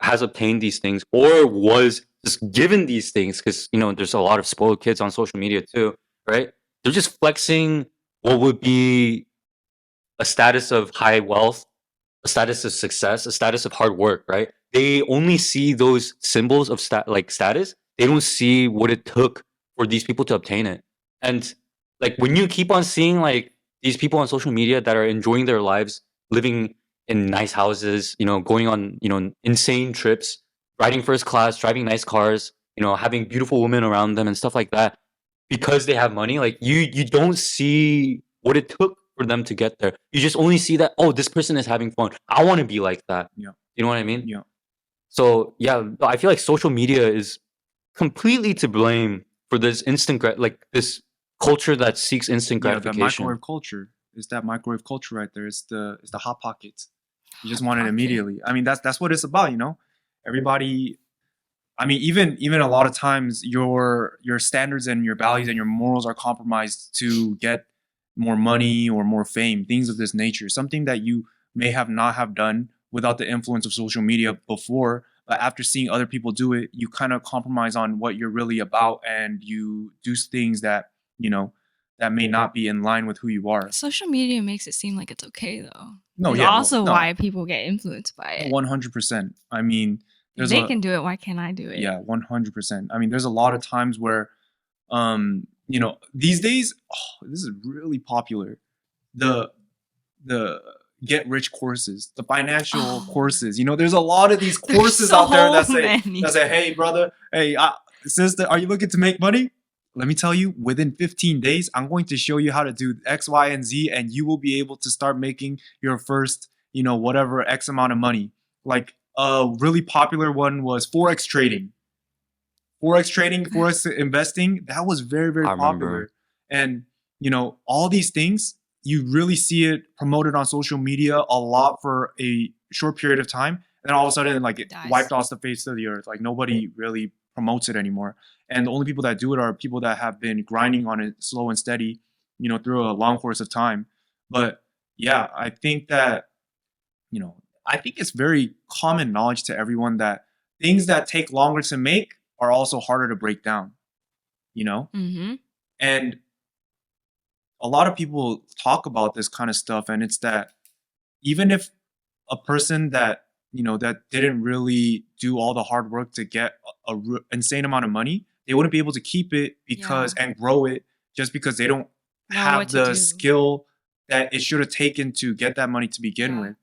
obtained these things or was just given these things. Because you know, there's a lot of spoiled kids on social media too, right? They're just flexing what would be a status of high wealth, a status of success, a status of hard work, right? They only see those symbols of status. They don't see what it took for these people to obtain it. And like when you keep on seeing like these people on social media that are enjoying their lives, living in nice houses, you know, going on, you know, insane trips, riding first class, driving nice cars, you know, having beautiful women around them and stuff like that, because they have money, like you don't see what it took for them to get there. You just only see that, oh, this person is having fun. I want to be like that. Yeah. You know what I mean? Yeah. So yeah, I feel like social media is completely to blame for this this culture that seeks instant gratification. The microwave culture. It's that microwave culture right there. It's the hot pockets. You just want it immediately. I mean, that's what it's about, you know? Everybody, I mean, even a lot of times your standards and your values and your morals are compromised to get more money or more fame, things of this nature. Something that you may not have done without the influence of social media before, but after seeing other people do it, you kind of compromise on what you're really about, and you do things that, you know, that may not be in line with who you are. Social media makes it seem like it's okay, though. No, it's yeah, also why people get influenced by it. 100%. I mean, they can do it. Why can't I do it? Yeah, 100%. I mean, there's a lot of times where, you know, these days, this is really popular. The get rich courses, the financial courses. You know, there's a lot of these courses out there that say, hey, brother, hey, sister, are you looking to make money? Let me tell you, within 15 days, I'm going to show you how to do X, Y, and Z, and you will be able to start making your first, you know, whatever X amount of money. Like a really popular one was Forex trading. Forex investing, that was very, very popular. And, you know, all these things, you really see it promoted on social media a lot for a short period of time. And all of a sudden, like, it Dies. wiped off the face of the earth. Like, nobody really promotes it anymore. And the only people that do it are people that have been grinding on it slow and steady, you know, through a long course of time. But yeah, I think that, you know, I think it's very common knowledge to everyone that things that take longer to make are also harder to break down, you know? Mm-hmm. And a lot of people talk about this kind of stuff, and it's that even if a person that, you know, that didn't really do all the hard work to get a insane amount of money, they wouldn't be able to keep it because and grow it just because they don't have the skill that it should have taken to get that money to begin with.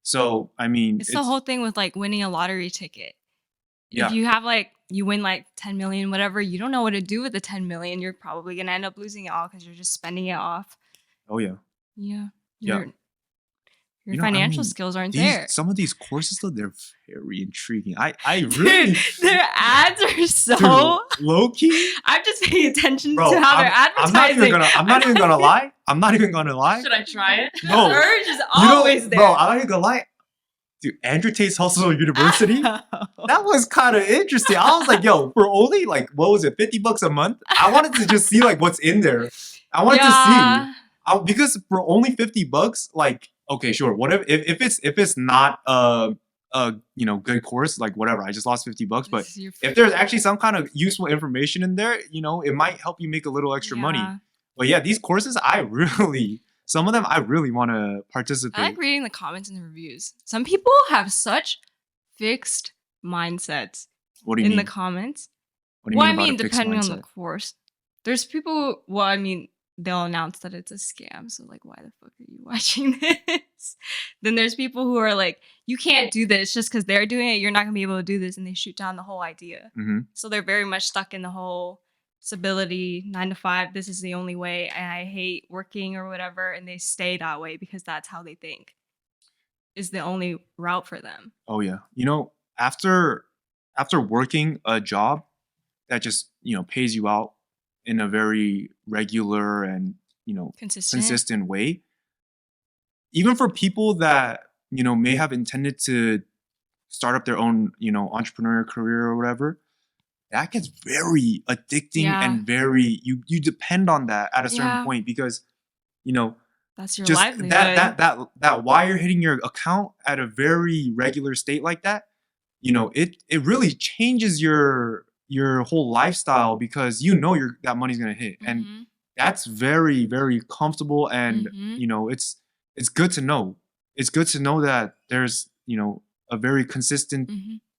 So, I mean, it's the whole thing with like winning a lottery ticket. Yeah. If you have like, you win like 10 million, whatever, you don't know what to do with the 10 million. You're probably going to end up losing it all because you're just spending it off. Oh, yeah. Yeah. Yeah. Your financial skills aren't there. Some of these courses, though, they're very intriguing. I really... Dude, their ads are so... low-key? I'm just paying attention to how they're advertising. I'm not even gonna lie. I'm not even gonna lie. Should I try it? No. The urge is always there. Bro, I'm not even gonna lie. Dude, Andrew Tate's Hustle University, that was kind of interesting. I was like, yo, for only like, what was it, $50 a month? I wanted to just see like what's in there. I wanted to see. Because for only $50, like, okay, sure. Whatever. If it's not you know, good course, like whatever. I just lost $50, but if there's actually some kind of useful information in there, you know, it might help you make a little extra money. But yeah, these courses, some of them I really want to participate. I like reading the comments and the reviews. Some people have such fixed mindsets. What do you mean? In the comments. What do you mean I mean, depending on the course. There's people, well, I mean, they'll announce that it's a scam. So like, why the fuck are you watching this? Then there's people who are like, you can't do this just because they're doing it. You're not going to be able to do this. And they shoot down the whole idea. Mm-hmm. So they're very much stuck in the whole stability, 9 to 5. This is the only way. And I hate working or whatever. And they stay that way because that's how they think is the only route for them. Oh, yeah. You know, after working a job that just, you know, pays you out in a very regular and, you know, consistent way, even for people that, you know, may have intended to start up their own, you know, entrepreneurial career or whatever, that gets very addicting and very, you depend on that at a certain point because, you know, that's your just livelihood. That wire hitting your account at a very regular state like that, you know, it really changes your whole lifestyle because you know that money's gonna hit, and that's very, very comfortable, and you know, it's good to know. It's good to know that there's, you know, a very consistent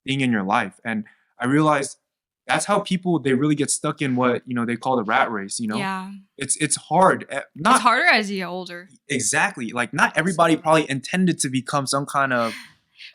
thing in your life, and I realized that's how people, they really get stuck in what, you know, they call the rat race. You know, it's hard. It's harder as you get older. Exactly. Like not everybody probably intended to become some kind of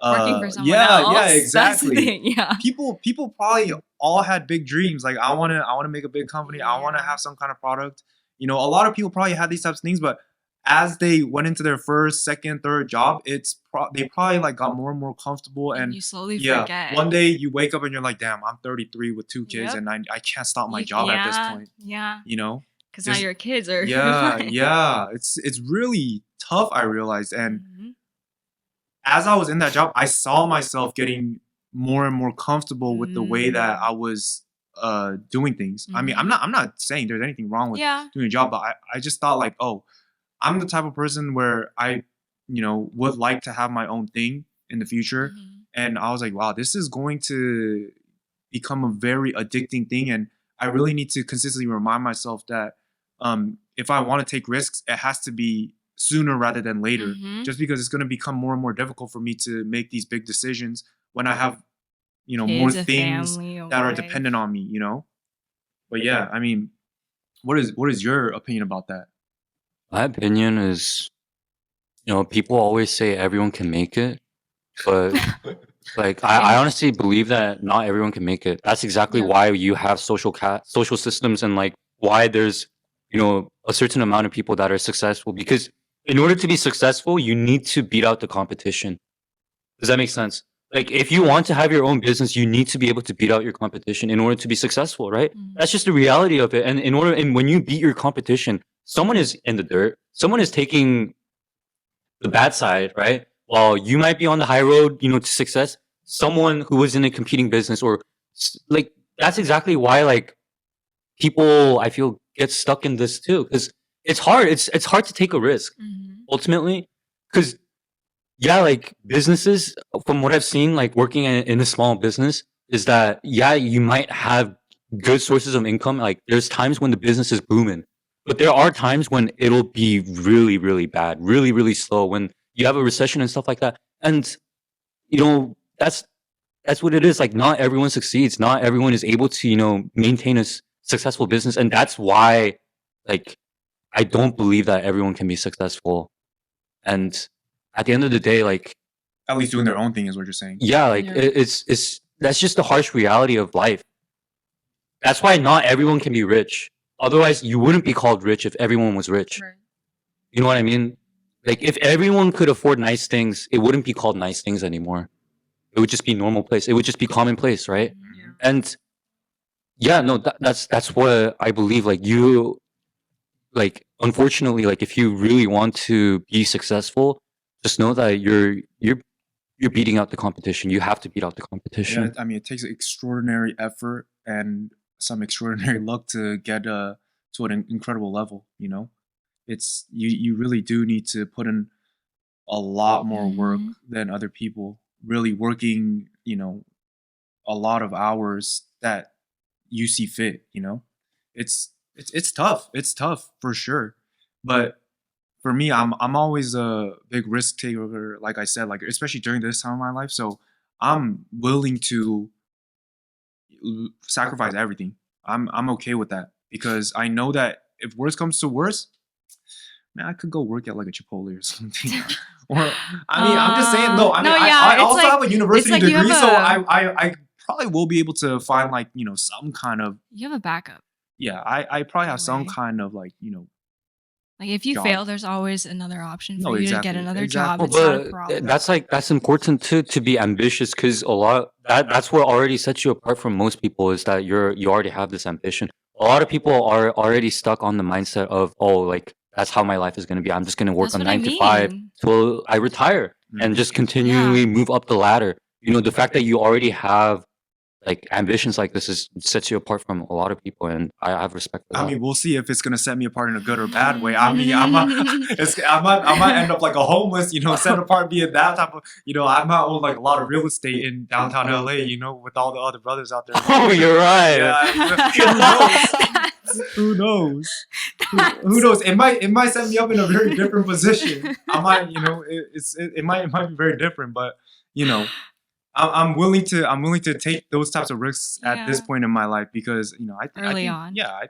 working for someone else. Yeah, exactly. That's the thing, yeah. People probably all had big dreams. Like I want to make a big company. I want to have some kind of product. You know, a lot of people probably had these types of things, but as they went into their first, second, third job, they probably like got more and more comfortable, and you slowly forget. One day you wake up and you're like, damn, I'm 33 with 2 kids, and I can't stop my job at this point. Yeah. You know, because now your kids are. Yeah. It's really tough. I realized, and as I was in that job, I saw myself getting more and more comfortable with the way that I was doing things. I mean, I'm not saying there's anything wrong with doing a job, but I just thought like, oh, I'm the type of person where I, you know, would like to have my own thing in the future. And I was like, wow, this is going to become a very addicting thing. And I really need to consistently remind myself that if I want to take risks, it has to be sooner rather than later, just because it's going to become more and more difficult for me to make these big decisions when I have, you know, more things that are dependent on me, you know? But yeah, I mean, what is your opinion about that? My opinion is, you know, people always say everyone can make it, but like I honestly believe that not everyone can make it. That's exactly why you have social systems, and like why there's, you know, a certain amount of people that are successful, because in order to be successful, you need to beat out the competition. Does that make sense? Like if you want to have your own business, you need to be able to beat out your competition in order to be successful, right? That's just the reality of it. And when you beat your competition, someone is in the dirt, someone is taking the bad side, right? while you might be on the high road, you know, to success, someone who was in a competing business or like, that's exactly why like people I feel get stuck in this too. Cause it's hard. It's hard to take a risk ultimately. Cause yeah, like businesses from what I've seen, like working in a small business is that, yeah, you might have good sources of income. Like there's times when the business is booming, but there are times when it'll be really, really bad, really, really slow when you have a recession and stuff like that. And, you know, that's what it is. Like not everyone succeeds. Not everyone is able to, you know, maintain a successful business. And that's why, like, I don't believe that everyone can be successful. And at the end of the day, like, at least doing their own thing is what you're saying. yeah, like it's that's just the harsh reality of life. That's why not everyone can be rich. Otherwise, you wouldn't be called rich if everyone was rich. Right. You know what I mean? Like if everyone could afford nice things, it wouldn't be called nice things anymore. It would just be normal place. It would just be commonplace, right? Yeah. And yeah, no, that's what I believe. Like you, like unfortunately, like if you really want to be successful, just know that you're beating out the competition. You have to beat out the competition. Yeah, I mean, it takes extraordinary effort and some extraordinary luck to get to an incredible level. You know, it's you really do need to put in a lot more work than other people. Really working, you know, a lot of hours that you see fit. You know, it's tough. It's tough for sure, but for me, I'm always a big risk taker, like I said, like especially during this time of my life. So I'm willing to sacrifice everything. I'm okay with that because I know that if worst comes to worst, man, I could go work at like a Chipotle or something. Or I mean, I'm just saying. No, I mean, I also have a university degree, so I probably will be able to find like, you know, some kind of. You have a backup. Yeah, I probably have some kind of like, you know. Like if you job. fail, there's always another option for you to get another Well, job. It's not a but problem. that's important too, to be ambitious, because that's what already sets you apart from most people, is that you already have this ambition. A lot of people are already stuck on the mindset of, oh, like that's how my life is going to be. I'm just going to work That's on what I 9 to 5 mean. till I retire and just continually move up the ladder. You know, the fact that you already have like ambitions like this sets you apart from a lot of people, and I have respect for that. I mean, we'll see if it's gonna set me apart in a good or bad way. I mean, I might end up like a homeless, you know, set apart being that type of, you know, I might own like a lot of real estate in downtown LA, you know, with all the other brothers out there. Oh, you're right. Yeah, who knows? Who knows? It might set me up in a very different position. I might, you know, it might be very different, but you know. I'm willing to take those types of risks at this point in my life because, you know, I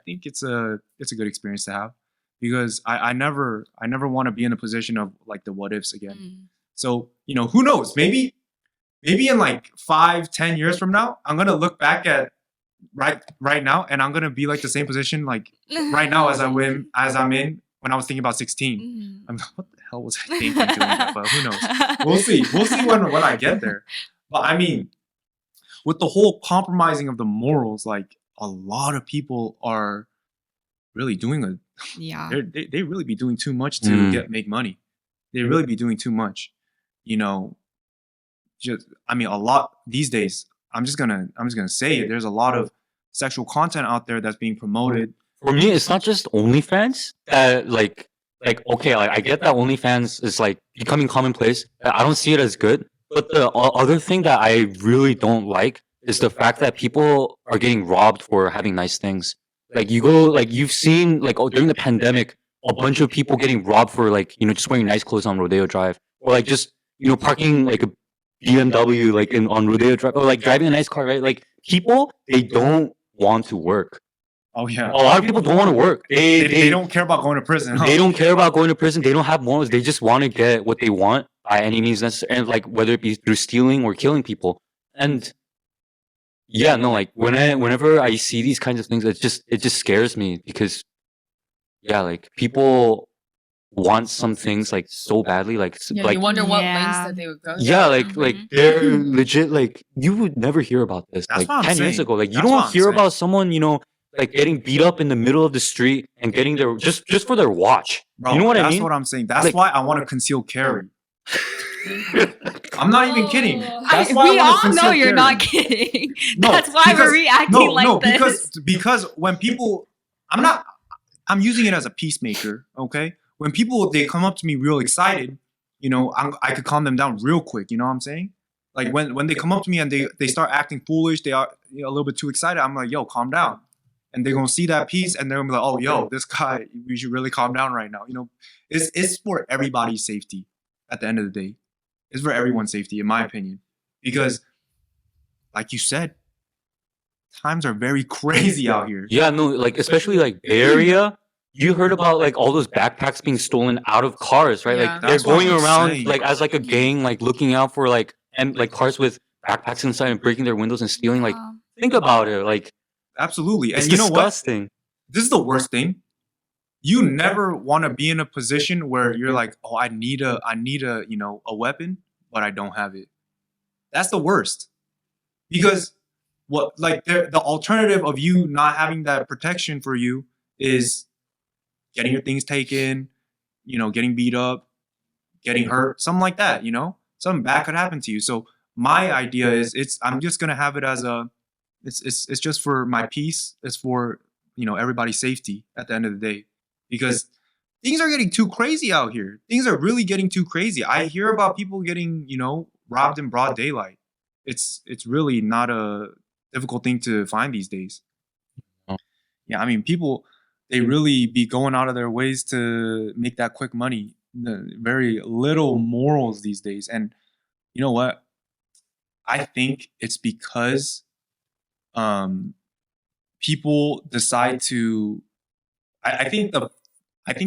think it's a good experience to have, because I never want to be in a position of like the what ifs again. So, you know, who knows? Maybe in like 5-10 years from now, I'm gonna look back at right now and I'm gonna be like the same position like right now as I'm in when I was thinking about 16. I'm like, what the hell was I thinking doing that? But who knows? We'll see when I get there. But I mean, with the whole compromising of the morals, like a lot of people are really doing they really be doing too much to make money. They really be doing too much, you know. I mean, a lot these days. I'm just gonna say it. There's a lot of sexual content out there that's being promoted. For me, it's not just OnlyFans that like okay, like I get that OnlyFans is like becoming commonplace. I don't see it as good. But the other thing that I really don't like is the fact that people are getting robbed for having nice things. Like you go, like you've seen, like during the pandemic, a bunch of people getting robbed for like, you know, just wearing nice clothes on Rodeo Drive, or like just, you know, parking like a BMW like on Rodeo Drive, or like driving a nice car, right? Like people, they don't want to work. Oh yeah, a lot of people don't want to work. They don't care about going to prison. They don't care about going to prison. They don't have morals. They just want to get what they want by any means necessary, and like whether it be through stealing or killing people. And yeah, no, like whenever I see these kinds of things, it just scares me, because yeah, like people want some things like so badly, like you wonder what lengths that they would go. Yeah, like they're legit. Like you would never hear about this. That's like 10 years ago. Like you don't hear about someone, you know, like getting beat up in the middle of the street and getting their just for their watch. Bro, you know what I mean? That's what I'm saying. That's like, why I want to conceal carry. I'm not even kidding. We all know you're not kidding. No, that's why we're reacting like this. Because when people, I'm using it as a peacemaker. Okay, when people they come up to me real excited, you know, I could calm them down real quick. You know what I'm saying? Like when they come up to me and they start acting foolish, they are a little bit too excited. I'm like, yo, calm down. And they're gonna see that piece and they're gonna be like, oh, yo, this guy, we should really calm down right now. You know, it's for everybody's safety at the end of the day. It's for everyone's safety, in my opinion. Because, like you said, times are very crazy out here. Yeah, no, like especially like Bay Area. You heard about like all those backpacks being stolen out of cars, right? Yeah. Like they're That's what going I'm around saying. like as like a gang, like looking out for like and like cars with backpacks inside and breaking their windows and stealing. Like, think about it. Like, Absolutely. And it's you know what? disgusting. This is the worst thing. You never want to be in a position where you're like, oh, I need a, you know, a weapon, but I don't have it. That's the worst. Because what, like, the alternative of you not having that protection for you is getting your things taken, you know, getting beat up, getting hurt, something like that, you know? Something bad could happen to you. So my idea is I'm just gonna have it as a it's just for my peace. It's for, you know, everybody's safety at the end of the day. Because things are getting too crazy out here. Things are really getting too crazy. I hear about people getting, you know, robbed in broad daylight. It's really not a difficult thing to find these days. Yeah, I mean, people, they really be going out of their ways to make that quick money. Very little morals these days. And you know what? I think it's because people decide to. I think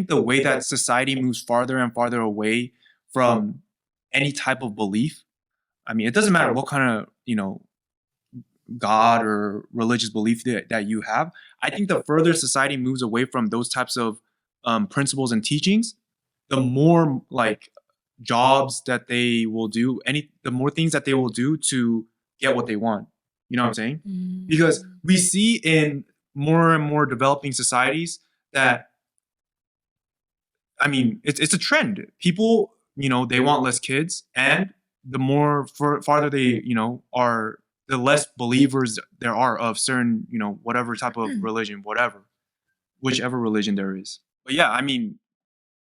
the way that society moves farther and farther away from any type of belief. I mean, it doesn't matter what kind of, you know, God or religious belief that you have. I think the further society moves away from those types of principles and teachings, the more like jobs that they will do, the more things that they will do to get what they want. You know what I'm saying? Because we see in more and more developing societies that, I mean, it's a trend. People, you know, they want less kids, and the more farther they, you know, are, the less believers there are of certain, you know, whatever type of religion, whichever religion there is. But yeah, I mean,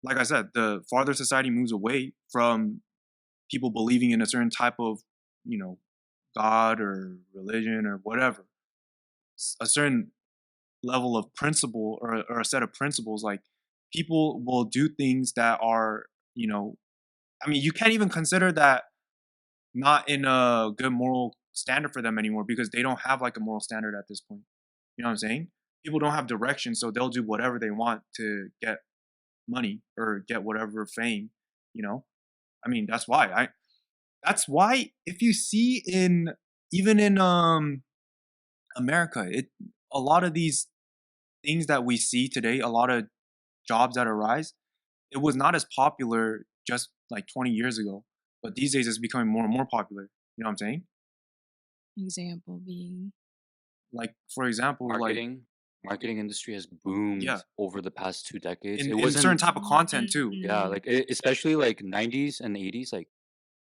like I said, the farther society moves away from people believing in a certain type of, you know, God or religion or whatever, a certain level of principle or a set of principles, like people will do things that are, you know, I mean, you can't even consider that not in a good moral standard for them anymore because they don't have like a moral standard at this point. You know what I'm saying? People don't have direction, so they'll do whatever they want to get money or get whatever fame, you know? I mean, that's why if you see even in America, a lot of these things that we see today, a lot of jobs that arise, it was not as popular just like 20 years ago, but these days it's becoming more and more popular. You know what I'm saying? Example being, like, for example, marketing industry has boomed over the past 2 decades. It was certain type of content too. Yeah, like especially like 90s and 80s, like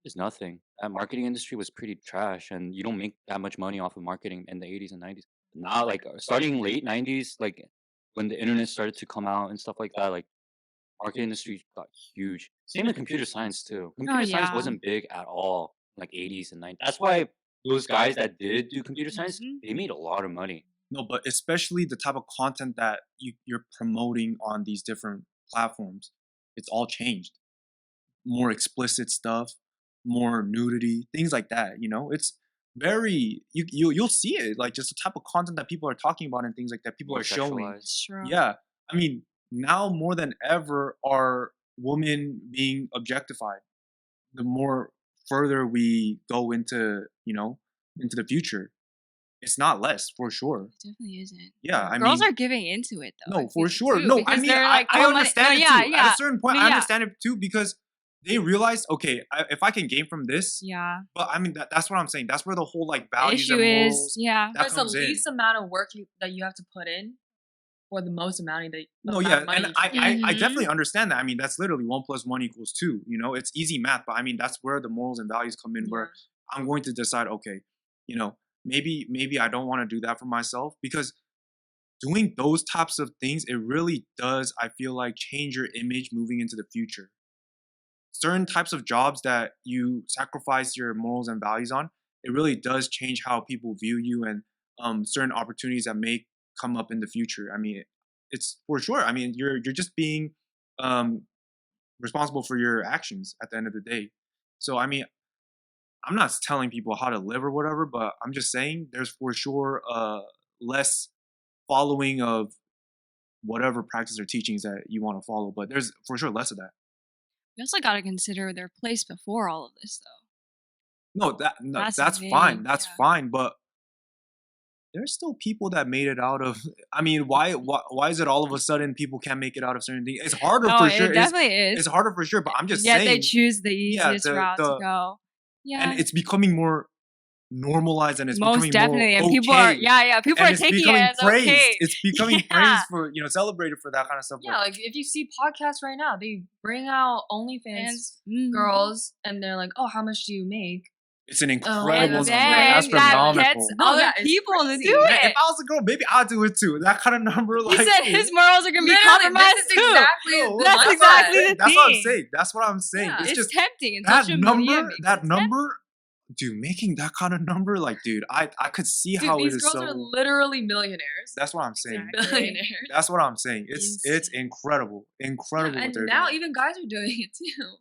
it's nothing. That marketing industry was pretty trash, and you don't make that much money off of marketing in the 80s and 90s. Now, like starting late 90s, like when the internet started to come out and stuff like that, like marketing industry got huge. Same with computer science too. Computer science wasn't big at all, like 80s and 90s. That's why those guys that did do computer science, they made a lot of money. No, but especially the type of content that you're promoting on these different platforms, it's all changed. More explicit stuff, more nudity, things like that. You know, it's very you'll see it, like just the type of content that people are talking about and things like that. People are showing. Yeah, I mean, now more than ever are women being objectified. The more further we go into, you know, into the future, it's not less, for sure. It definitely isn't. Yeah, I girls mean, are giving into it though. No, for sure. No, I mean, I understand it too. At a certain point, I understand it too because they realized, okay, if I can gain from this, but I mean, that's what I'm saying. That's where the whole like values and morals, that's the least amount of work that you have to put in. for the most amount that no, yeah, money and I definitely understand that. I mean, that's literally 1+1 = 2. You know, it's easy math, but I mean, that's where the morals and values come in. Where I'm going to decide, okay, you know, maybe I don't want to do that for myself, because doing those types of things, it really does, I feel like, change your image moving into the future. Certain types of jobs that you sacrifice your morals and values on, it really does change how people view you, and certain opportunities that may come up in the future. I mean, it's for sure. I mean, you're just being um, responsible for your actions at the end of the day. So I mean, I'm not telling people how to live or whatever, but I'm just saying there's for sure less following of whatever practice or teachings that you want to follow, but there's for sure less of that. You also got to consider their place before all of this, though. No, That's that's the fine. thing, That's yeah. fine, but there's still people that made it out of. I mean, why is it all of a sudden people can't make it out of certain things? It's harder No, for it sure. definitely is. It's harder for sure, but I'm just Yet saying. they choose the yeah, easiest route to go. Yeah, and it's becoming more normalized, and it's most becoming definitely. more And okay. people are, people and are it's taking becoming it as praised. okay. It's becoming praised for, you know, celebrated for that kind of stuff. Yeah, like if you see podcasts right now, they bring out OnlyFans And girls, and they're like, "Oh, how much do you make?" It's an and incredible then number, that astronomical. gets No, other yeah, it's people to crazy. do Man, it. if I was a girl, maybe I'd do it too. That kind of number, He like said his morals are gonna be Literally, compromised this is too. exactly No, what That's my exactly friend- the That's what I'm thing. saying. That's what I'm saying. Yeah. It's It's just tempting. And that social media number. makes That it number, dude. Making that kind of number, like, dude, I could see Dude, how it these is girls so. are literally millionaires. That's what I'm saying. Like billionaires. That's what I'm saying. It's Insane. incredible, incredible. Yeah, what and they're now doing. even guys are doing it too.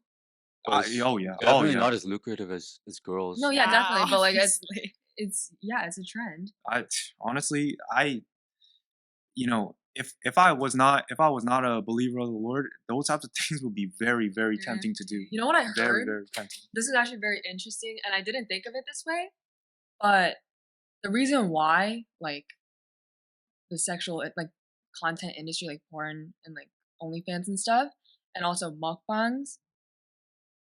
Oh yeah, Definitely oh yeah. not as lucrative as girls. No, yeah, definitely. But like, obviously. it's a trend. I honestly, you know, if I was not a believer of the Lord, those types of things would be very, very tempting to do. You know what I heard? Very, very tempting. This is actually very interesting, and I didn't think of it this way. But the reason why, like, the sexual like content industry, like porn and like OnlyFans and stuff, and also mukbangs.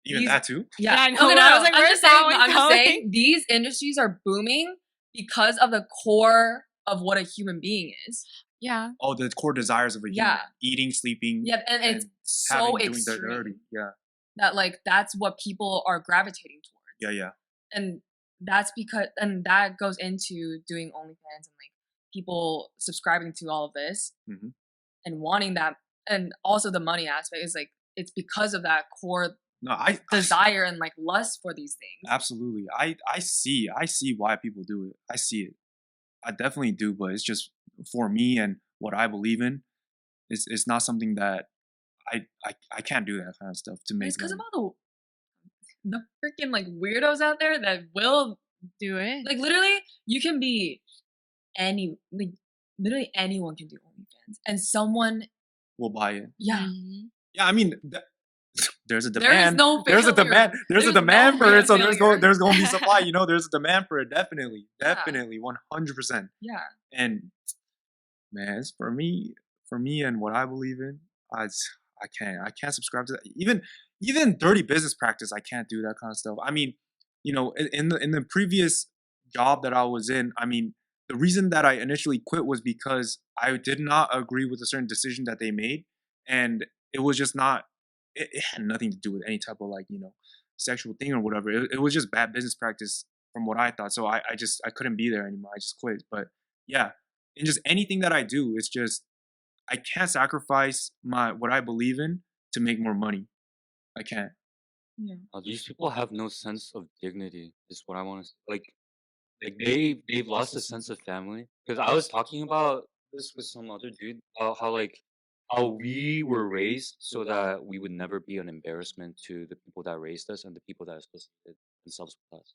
Even that too. Yeah, I know. Okay, no, I was like, I'm where's just that saying. one I'm just going? saying these industries are booming because of the core of what a human being is. Yeah. Oh, the core desires of a human: eating, sleeping. Yeah, and it's so doing extreme their dirty. Yeah. that like that's what people are gravitating towards. Yeah. And that's because, and that goes into doing OnlyFans and like people subscribing to all of this and wanting that, and also the money aspect is like it's because of that core desire and like lust for these things. Absolutely, I see why people do it. I see it. I definitely do, but it's just for me and what I believe in. It's not something that I can't do that kind of stuff to make. It's because of all the freaking like weirdos out there that will do it. Like literally, you can be literally anyone can do OnlyFans, and someone will buy it. Yeah. Yeah, I mean, there's a demand. There's a demand. There's a demand for it. So there's going to be supply. You know, there's a demand for it. Definitely, 100%. Yeah. And man, it's for me and what I believe in, I can't subscribe to that. Even dirty business practice, I can't do that kind of stuff. I mean, you know, in the previous job that I was in, I mean, the reason that I initially quit was because I did not agree with a certain decision that they made, and it was just not. It had nothing to do with any type of like, you know, sexual thing or whatever. It was just bad business practice from what I thought. So I couldn't be there anymore. I just quit. But yeah, in just anything that I do, it's just I can't sacrifice what I believe in to make more money. I can't. Yeah. These people have no sense of dignity. Is what I want to like. They've lost a sense of family. Because I was talking about this with some other dude about how we were raised so that we would never be an embarrassment to the people that raised us and the people that associated themselves with us.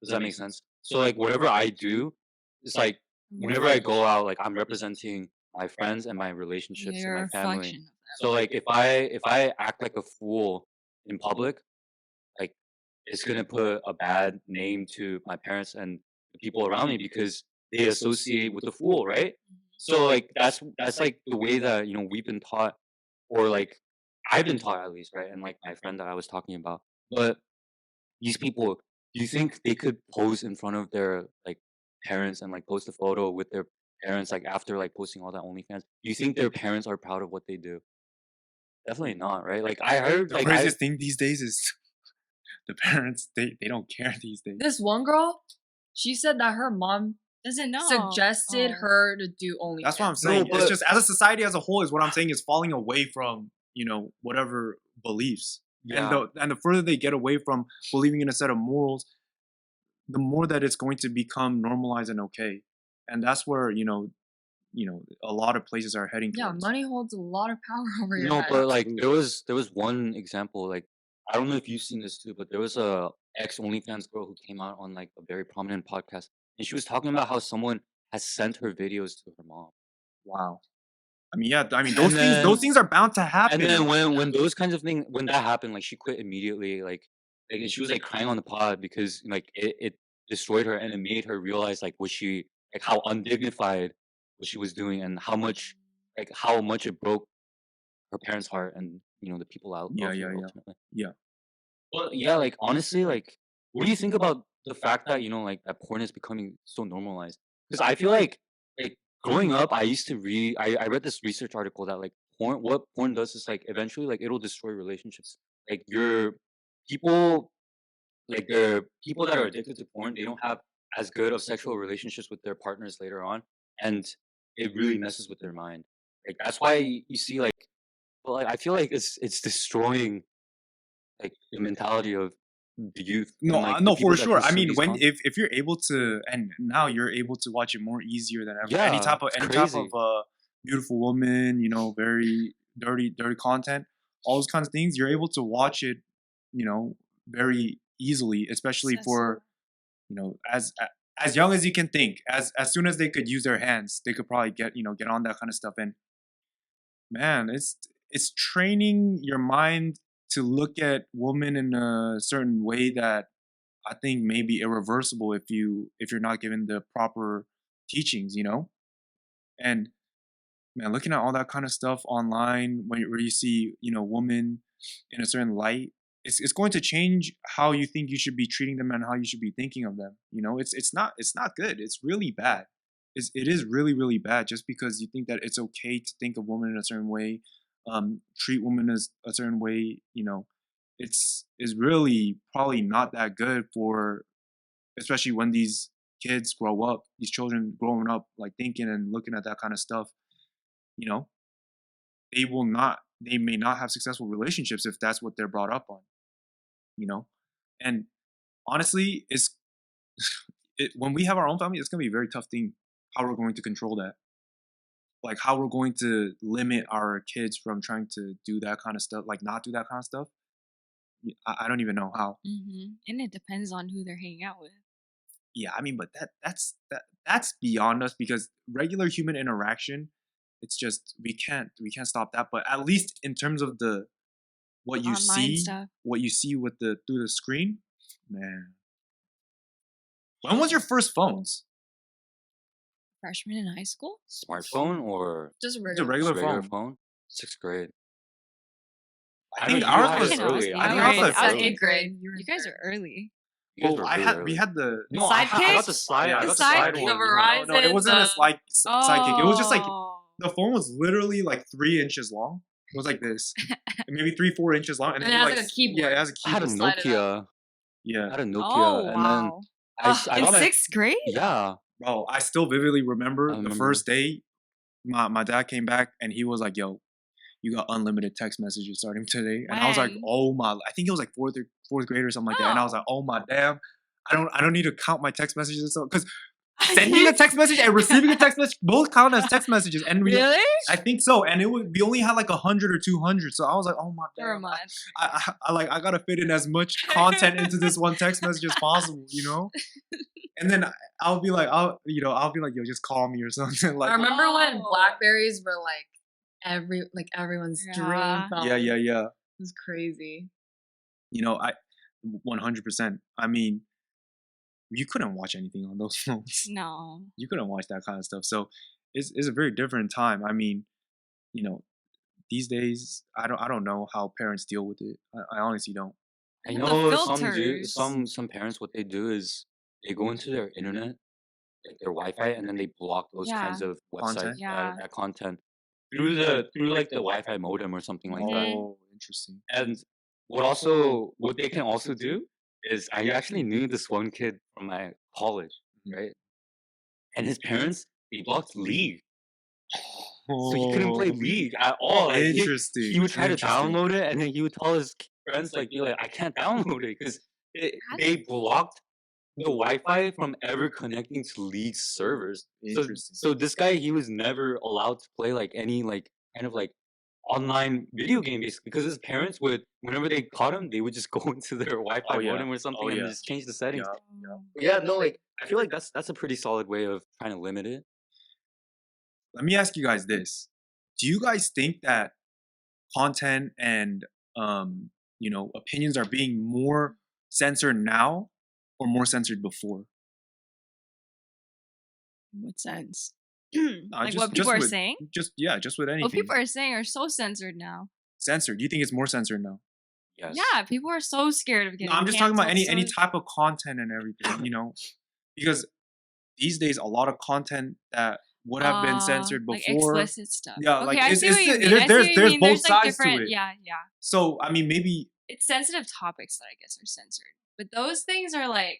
Does that make sense? So like whatever I do, it's like whenever I go out, like I'm representing my friends and my relationships and my family. So like if I act like a fool in public, like it's gonna put a bad name to my parents and the people around me because they associate with the fool, right? So like that's like the way that, you know, we've been taught, or like I've been taught at least, right? And like my friend that I was talking about. But these people, do you think they could pose in front of their like parents and like post a photo with their parents like after like posting all that OnlyFans? Do you think their parents are proud of what they do? Definitely not, right? Like I heard The like craziest thing these days is the parents, they don't care these days. This one girl, she said that her mom Doesn't know. suggested her to do OnlyFans. That's what I'm saying. No, It's but- just as a society as a whole is what I'm saying is falling away from, whatever beliefs. Yeah. And the further they get away from believing in a set of morals, the more that it's going to become normalized and okay. And that's where, a lot of places are heading Yeah, towards. money holds a lot of power over your No, head. but like there was one example, like I don't know if you've seen this too, but there was a ex OnlyFans girl who came out on like a very prominent podcast, and she was talking about how someone has sent her videos to her mom. Wow. I mean, yeah, And those then- things are bound to happen. And then when those kinds of things, when that happened, like she quit immediately, like and she was like crying on the pod because like it destroyed her and it made her realize like how undignified what she was doing and how much it broke her parents' heart and the people out. Yeah, of yeah, her yeah. ultimately. Yeah. Well, yeah, like honestly, like what do you think about the fact that like that porn is becoming so normalized? Because I feel like growing up, I used to read. I read this research article that like what porn does is like eventually like it'll destroy relationships. Like people the people that are addicted to porn, they don't have as good of sexual relationships with their partners later on, and it really messes with their mind. Like that's why you see like, well, I feel like it's destroying like the mentality of the youth. and, No, like, the no, people for that sure. I consume mean, these when content. if you're able to, and now you're able to watch it more easier than ever. Any Yeah, type it's of crazy. beautiful woman, very dirty content, all those kinds of things, you're able to watch it, very easily, especially for, as young as you can think. As soon as they could use their hands, they could probably get on that kind of stuff. And man, it's training your mind to look at women in a certain way that I think may be irreversible if you're not given the proper teachings, And man, looking at all that kind of stuff online where you see, women in a certain light, it's going to change how you think you should be treating them and how you should be thinking of them. It's not good. It's really bad. It is really, really bad just because you think that it's okay to think of women in a certain way, treat women as a certain way, it's really probably not that good for, especially when these kids grow up, these children growing up like thinking and looking at that kind of stuff, they may not have successful relationships if that's what they're brought up on, and honestly, when we have our own family, it's going to be a very tough thing how we're going to control that, like how we're going to limit our kids from trying to do that kind of stuff, like not do that kind of stuff. I don't even know how. And it depends on who they're hanging out with. Yeah, I mean, but that's beyond us because regular human interaction, it's just we can't stop that. But at least in terms of what you Online see, stuff. what you see through the screen, man. When was your first phones? Freshman in high school? Smartphone or Just a It's a regular. regular phone. 6th grade. I think you ours had was it early. I think I ours was was I was early. 8th grade. You were You guys are early. You guys Well, were really we early. had the No, I got the Sidekicks? slide. Yeah, I the got the slide slide one. one. The yeah. no, it wasn't a sidekick. It was just like Oh. the phone was literally like 3 inches long. It was like this, maybe 3-4 inches long, And then it has like like a keyboard. Yeah, it has a I had a keyboard. Slide it Nokia. Yeah, I had a Nokia, Oh, and then wow. I In got my 6th grade? yeah. bro, I still vividly remember I the remember. first day. My dad came back and he was like, "Yo, you got unlimited text messages starting today," and I was like, When? "Oh my!" I think it was like fourth grade or something like that, and I was like, "Oh my damn." I don't need to count my text messages because sending a text message and receiving a text message both count as text messages, and Really? I think so. And we only had like 100 or 200, so I was like, "Oh my For a damn." month. I gotta fit in as much content into this one text message as possible, And then I'll be like, yo, just call me or something. Like, I remember when Oh. Blackberries were like everyone's dream Yeah. phone. yeah. It was crazy. I 100%. I mean, you couldn't watch anything on those phones. No. You couldn't watch that kind of stuff. So it's a very different time. I mean, these days I don't know how parents deal with it. I honestly don't. I The know filters. some parents what they do is they go into their internet like their Wi-Fi, and then they block those kinds of websites, Yeah. content through like the Wi-Fi modem or something like that. Oh, interesting. And what they can also do is, I actually knew this one kid from my college, right? And his parents, they blocked League. So he couldn't play League at all. Like, Interesting. he would try to download it, and then he would tell his friends, like, I can't download it because they blocked the Wi-Fi from ever connecting to League servers. So this guy, he was never allowed to play like any like kind of like online video game, basically, because his parents would, whenever they caught him, they would just go into their Wi-Fi modem or something and just change the settings. No, like I feel like that's a pretty solid way of trying to limit it. Let me ask you guys this: do you guys think that content and opinions are being more censored now or more censored before? In what sense? Like what people are saying? Just with anything. What people are saying are so censored now. Censored? Do you think it's more censored now? Yes. Yeah, people are so scared of getting. No, I'm just talking about any type of content and everything, because these days a lot of content that would have been censored before, like explicit stuff. Yeah, okay, like I see what you mean. There's both There's sides to it. Yeah. So I mean, maybe it's sensitive topics that I guess are censored, but those things are like,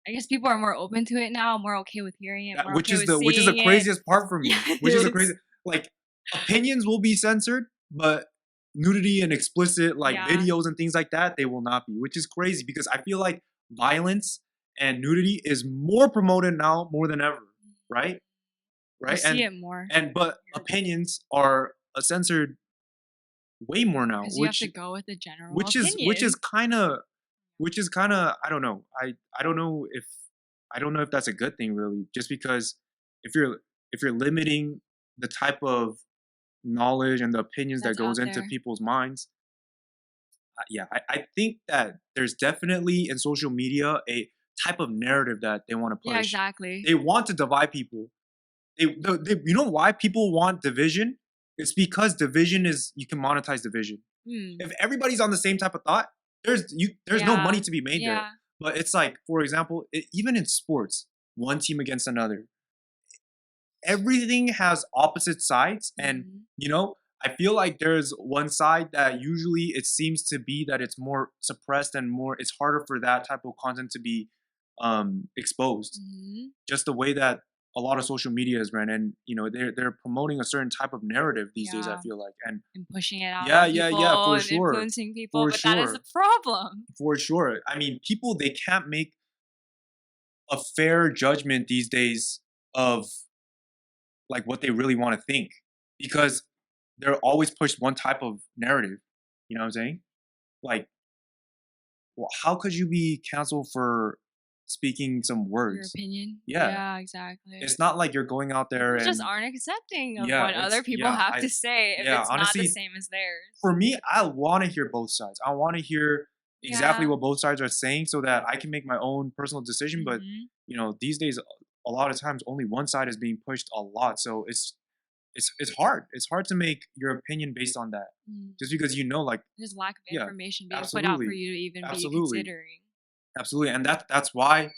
I guess people are more open to it now, more okay with hearing it, which is the craziest part for me. Which is the crazy, like, opinions will be censored, but nudity and explicit videos and things like that, they will not be, which is crazy because I feel like violence and nudity is more promoted now more than ever, right? You see it more. But opinions are censored way more now, because you have to go with the general opinion. which is kind of I don't know. I don't know if that's a good thing, really, just because if you're limiting the type of knowledge and the opinions that goes into people's minds, I think that there's definitely in social media a type of narrative that they want to push. Yeah, exactly. They want to divide people. You know why people want division? It's because division is, you can monetize division. If everybody's on the same type of thought, there's no money to be made there. But it's like, for example, even in sports, one team against another, everything has opposite sides, and I feel like there's one side that usually it seems to be that it's more suppressed and it's harder for that type of content to be exposed. Just the way that a lot of social media is ran, and they're promoting a certain type of narrative these days, I feel like, and pushing it out. For sure, influencing people, but that is the problem. For sure. I mean, people, they can't make a fair judgment these days of like what they really want to think, because they're always pushed one type of narrative. You know what I'm saying? Like, well, how could you be canceled for speaking some words? Your opinion? Yeah, exactly. It's not like you're going out there and just aren't accepting of what other people have to say if it's honestly, not the same as theirs. For me, I want to hear both sides. I want to hear exactly what both sides are saying so that I can make my own personal decision. But these days, a lot of times only one side is being pushed a lot. So it's hard. It's hard to make your opinion based on that. Just because like there's lack of information being put out for you to even be considering. Absolutely. And that's why,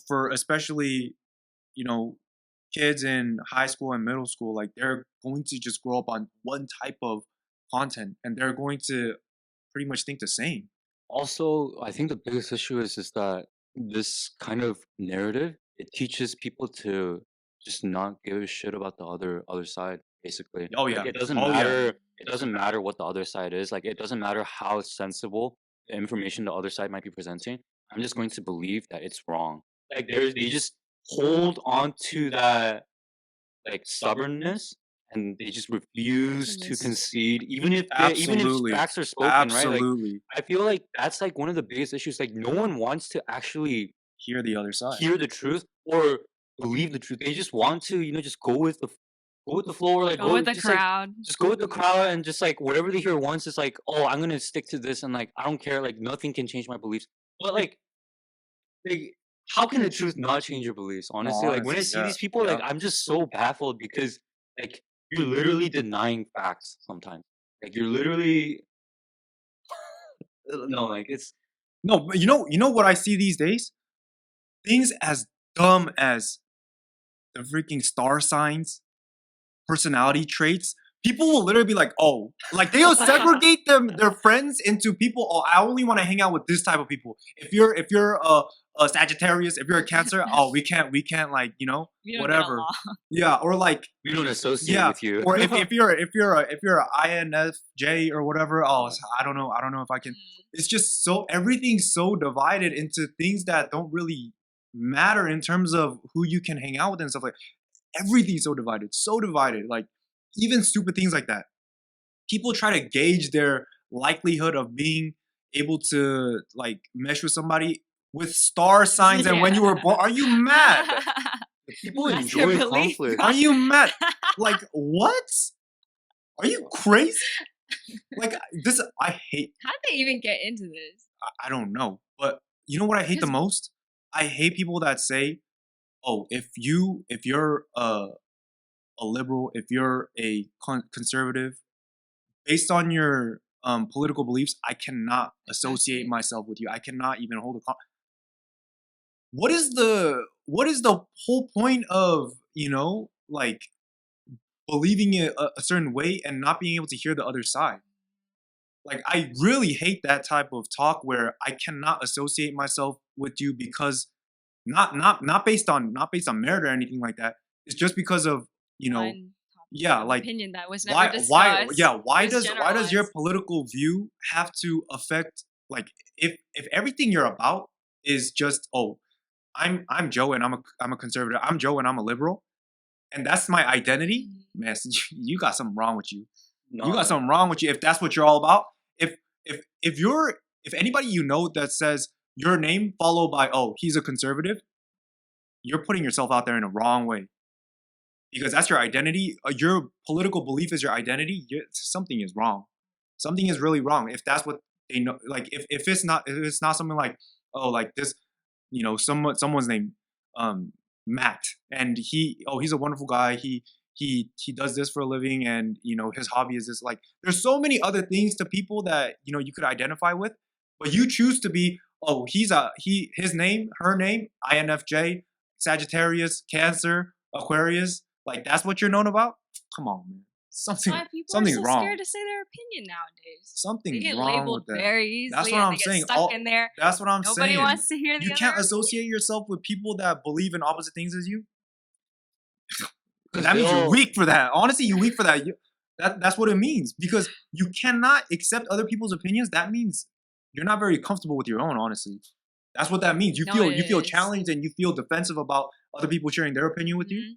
for especially, kids in high school and middle school, like they're going to just grow up on one type of content and they're going to pretty much think the same. Also, I think the biggest issue is that this kind of narrative, it teaches people to just not give a shit about the other side, basically. Oh yeah. Like, it doesn't matter. Yeah. It doesn't matter what the other side is. Like, it doesn't matter how sensible the information the other side might be presenting. I'm just going to believe that it's wrong. Like, they just hold on to that like stubbornness, and they just refuse to concede, even if facts are spoken. Absolutely. Right? Like, I feel like that's like one of the biggest issues. Like, no one wants to actually hear the other side, hear the truth, or believe the truth. They just want to, just go with the flow, or like go with the crowd. Just go with the crowd, and just like whatever they hear once, it's like, oh, I'm gonna stick to this, and like I don't care, like nothing can change my beliefs. But like how can the truth not change your beliefs? Honestly, like when I see these people, like I'm just so baffled because like you're literally denying facts sometimes. Like you're literally but you know what I see these days? Things as dumb as the freaking star signs, personality traits, people will literally be like, oh, like they'll segregate their friends into people. Oh, I only want to hang out with this type of people. If you're a Sagittarius, if you're a Cancer, oh, we can't like, you know, whatever. Yeah, or like We don't associate with you. Or if you're a INFJ or whatever, oh, I don't know if I can. It's just so everything's so divided into things that don't really matter in terms of who you can hang out with and stuff like. Everything's so divided. Like even stupid things like that. People try to gauge their likelihood of being able to like mesh with somebody with star signs and when you were born. Are you mad? People enjoy conflict. Are you mad? Like what? Are you crazy? Like this, I hate. How did they even get into this? I don't know, but you know what I hate the most? I hate people that say, "Oh, if you're a liberal, if you're a conservative, based on your political beliefs, I cannot associate myself with you. I cannot even hold a." What is the whole point of, you know, like believing it a certain way and not being able to hear the other side? Like I really hate that type of talk where I cannot associate myself with you because not based on merit or anything like that. It's just because of, you know, like opinion that was never discussed. Why does your political view have to affect, like, if everything you're about is just, oh, I'm Joe and I'm a conservative. I'm Joe and I'm a liberal, and that's my identity. Man, you got something wrong with you. No. You got something wrong with you if that's what you're all about. If anybody you know that says your name followed by, oh, he's a conservative, you're putting yourself out there in a wrong way. Because that's your identity. Your political belief is your identity. Something is wrong. Something is really wrong. If that's what they know, like if it's not something like, oh, like this, you know, someone's name, Matt, and he's a wonderful guy. He does this for a living, and you know his hobby is this. Like, there's so many other things to people that, you know, you could identify with, but you choose to be, oh, his name, her name, INFJ, Sagittarius, Cancer, Aquarius. Like that's what you're known about? Come on, man. Something's wrong. Scared to say their opinion nowadays. Something's they get wrong labeled with that. very easily. That's what I'm saying. Stuck in there. That's what I'm saying. Nobody wants to hear the You can't associate yourself with people that believe in opposite things as you. That means you're weak for that. Honestly, you're weak for that. That's what it means. Because you cannot accept other people's opinions. That means you're not very comfortable with your own, honestly. That's what that means. You feel challenged and you feel defensive about other people sharing their opinion with you.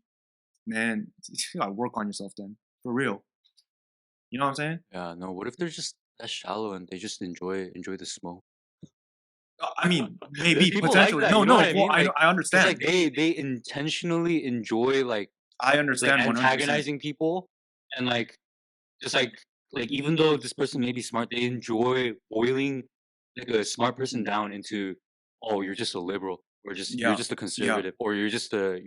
Man, you gotta work on yourself then. For real. You know what I'm saying? Yeah, no, what if they're just that shallow and they just enjoy the smoke? I mean, maybe, potentially. Like I understand. Like they intentionally enjoy, like, I understand, like, antagonizing people, and like just like even though this person may be smart, they enjoy boiling like a smart person down into, oh, you're just a liberal, or just you're just a conservative, or you're just a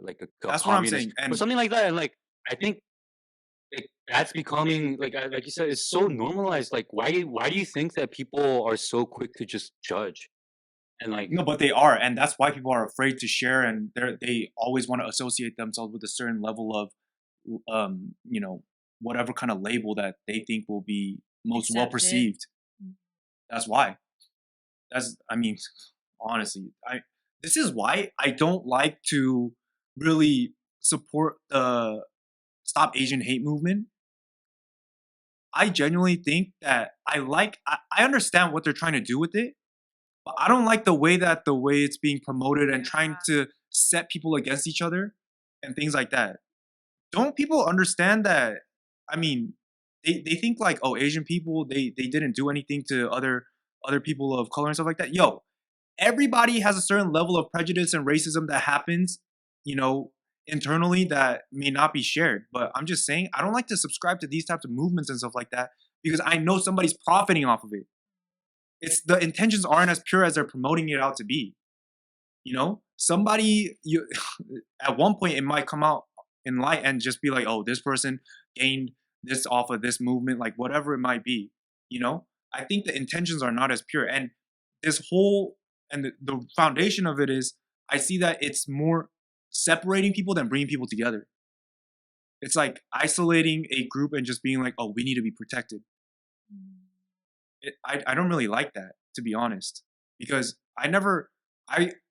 like a that's communist, what I'm saying, or something like that. And like I think that's becoming, like you said, it's so normalized. Like why do you think that people are so quick to just judge? And like, no, but they are, and that's why people are afraid to share, and they always want to associate themselves with a certain level of, you know, whatever kind of label that they think will be most well perceived. That's why. I mean, honestly, this is why I don't like to really support the Stop Asian Hate movement. I genuinely think that I understand what they're trying to do with it, but I don't like the way it's being promoted and trying to set people against each other and things like that. Don't people understand that? I mean, they think like, oh, Asian people, they didn't do anything to other people of color and stuff like that. Yo, everybody has a certain level of prejudice and racism that happens, you know, internally that may not be shared. But I'm just saying, I don't like to subscribe to these types of movements and stuff like that because I know somebody's profiting off of it. It's the intentions aren't as pure as they're promoting it out to be. You know, at one point it might come out in light and just be like, oh, this person gained this off of this movement, like whatever it might be. You know, I think the intentions are not as pure, and this whole and the foundation of it is, I see that it's more separating people than bringing people together. It's like isolating a group and just being like, oh, we need to be protected. I don't really like that, to be honest, because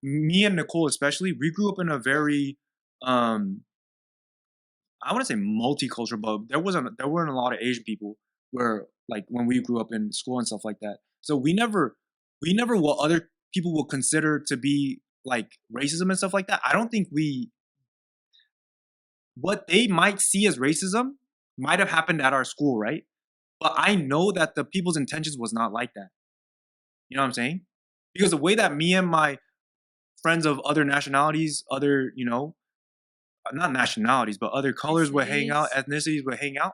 me and Nicole especially, we grew up in a very, I want to say multicultural, but there weren't a lot of Asian people where, like, when we grew up in school and stuff like that. So we never what other people will consider to be like racism and stuff like that. I don't think what they might see as racism might have happened at our school, right? But I know that the people's intentions was not like that. You know what I'm saying? Because the way that me and my friends of other nationalities, other, not nationalities, but other colors would hang out, ethnicities would hang out,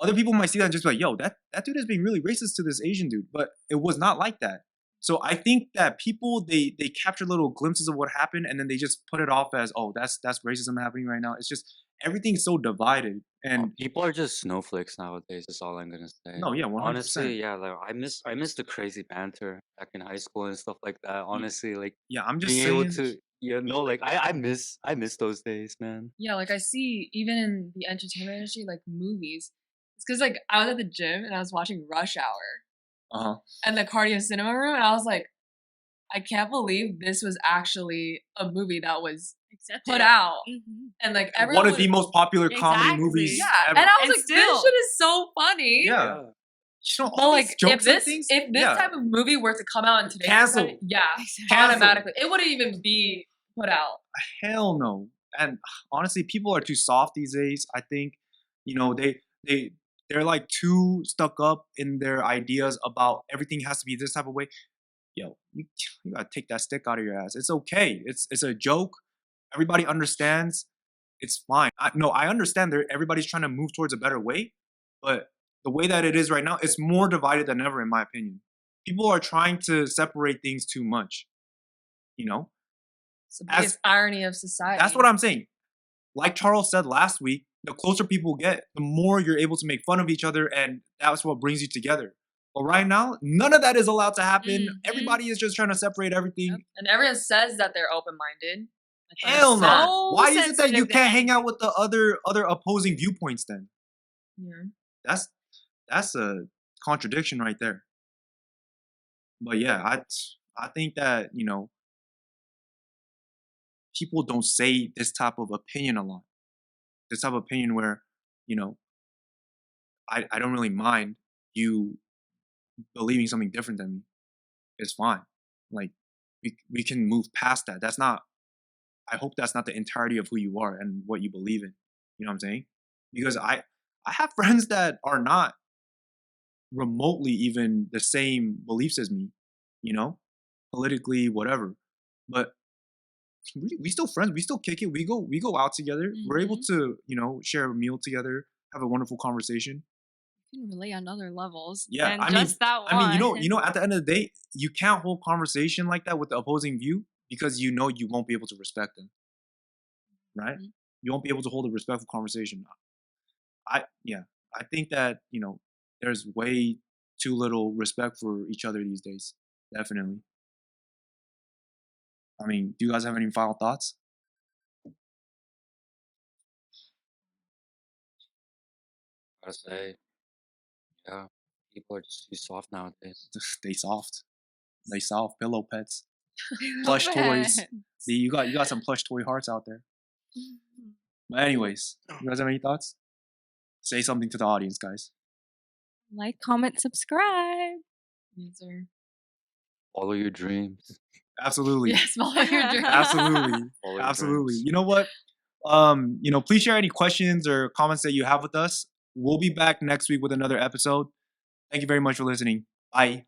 other people might see that and just be like, yo, that dude is being really racist to this Asian dude. But it was not like that. So I think that people, they capture little glimpses of what happened and then they just put it off as, oh, that's racism happening right now. It's just, everything's so divided. And people are just snowflakes nowadays. That's all I'm gonna say. No, yeah, 100%. Honestly, yeah, like I miss the crazy banter back in high school and stuff like that. Honestly, like yeah, I'm just being saying, able to, like I miss those days, man. Yeah, like I see even in the entertainment industry, like movies. It's because like I was at the gym and I was watching Rush Hour, and the cardio cinema room, and I was like, I can't believe this was actually a movie that was put out, and like everyone one of the most popular comedy movies ever. And I was like, this shit is so funny. Yeah. But like, if this type of movie were to come out in today's cancel, automatically, it wouldn't even be put out. Hell no. And honestly, people are too soft these days. I think, they're like too stuck up in their ideas about everything has to be this type of way. Yo, you gotta take that stick out of your ass. It's okay. It's a joke. Everybody understands. It's fine. I understand that everybody's trying to move towards a better way, but the way that it is right now, it's more divided than ever, in my opinion. People are trying to separate things too much. It's the biggest irony of society. That's what I'm saying. Like Charles said last week, the closer people get, the more you're able to make fun of each other, and that's what brings you together. But right now, none of that is allowed to happen. Everybody is just trying to separate everything. Yep. And everyone says that they're open-minded. Hell no. Why is it that you can't hang out with the other opposing viewpoints then? Yeah. That's a contradiction right there. But yeah, I think that, people don't say this type of opinion a lot. This type of opinion where, I don't really mind you believing something different than me. It's fine. Like, we can move past that. I hope that's not the entirety of who you are and what you believe in. You know what I'm saying? Because I have friends that are not remotely even the same beliefs as me, politically, whatever. But we still friends. We still kick it. We go out together. We're able to, share a meal together, have a wonderful conversation. You can relate on other levels. Yeah, at the end of the day, you can't hold conversation like that with the opposing view because you won't be able to respect them. Right? You won't be able to hold a respectful conversation. I think that, there's way too little respect for each other these days. Definitely. I mean, do you guys have any final thoughts? I say, yeah, people are just too soft nowadays. Stay soft. They soft. Pillow pets. Plush toys. See, you got some plush toy hearts out there. But anyways, you guys have any thoughts? Say something to the audience, guys. Like, comment, subscribe. Yes, sir. Follow your dreams. Absolutely. Yes, follow your dreams. Absolutely. Absolutely. You know what? Please share any questions or comments that you have with us. We'll be back next week with another episode. Thank you very much for listening. Bye.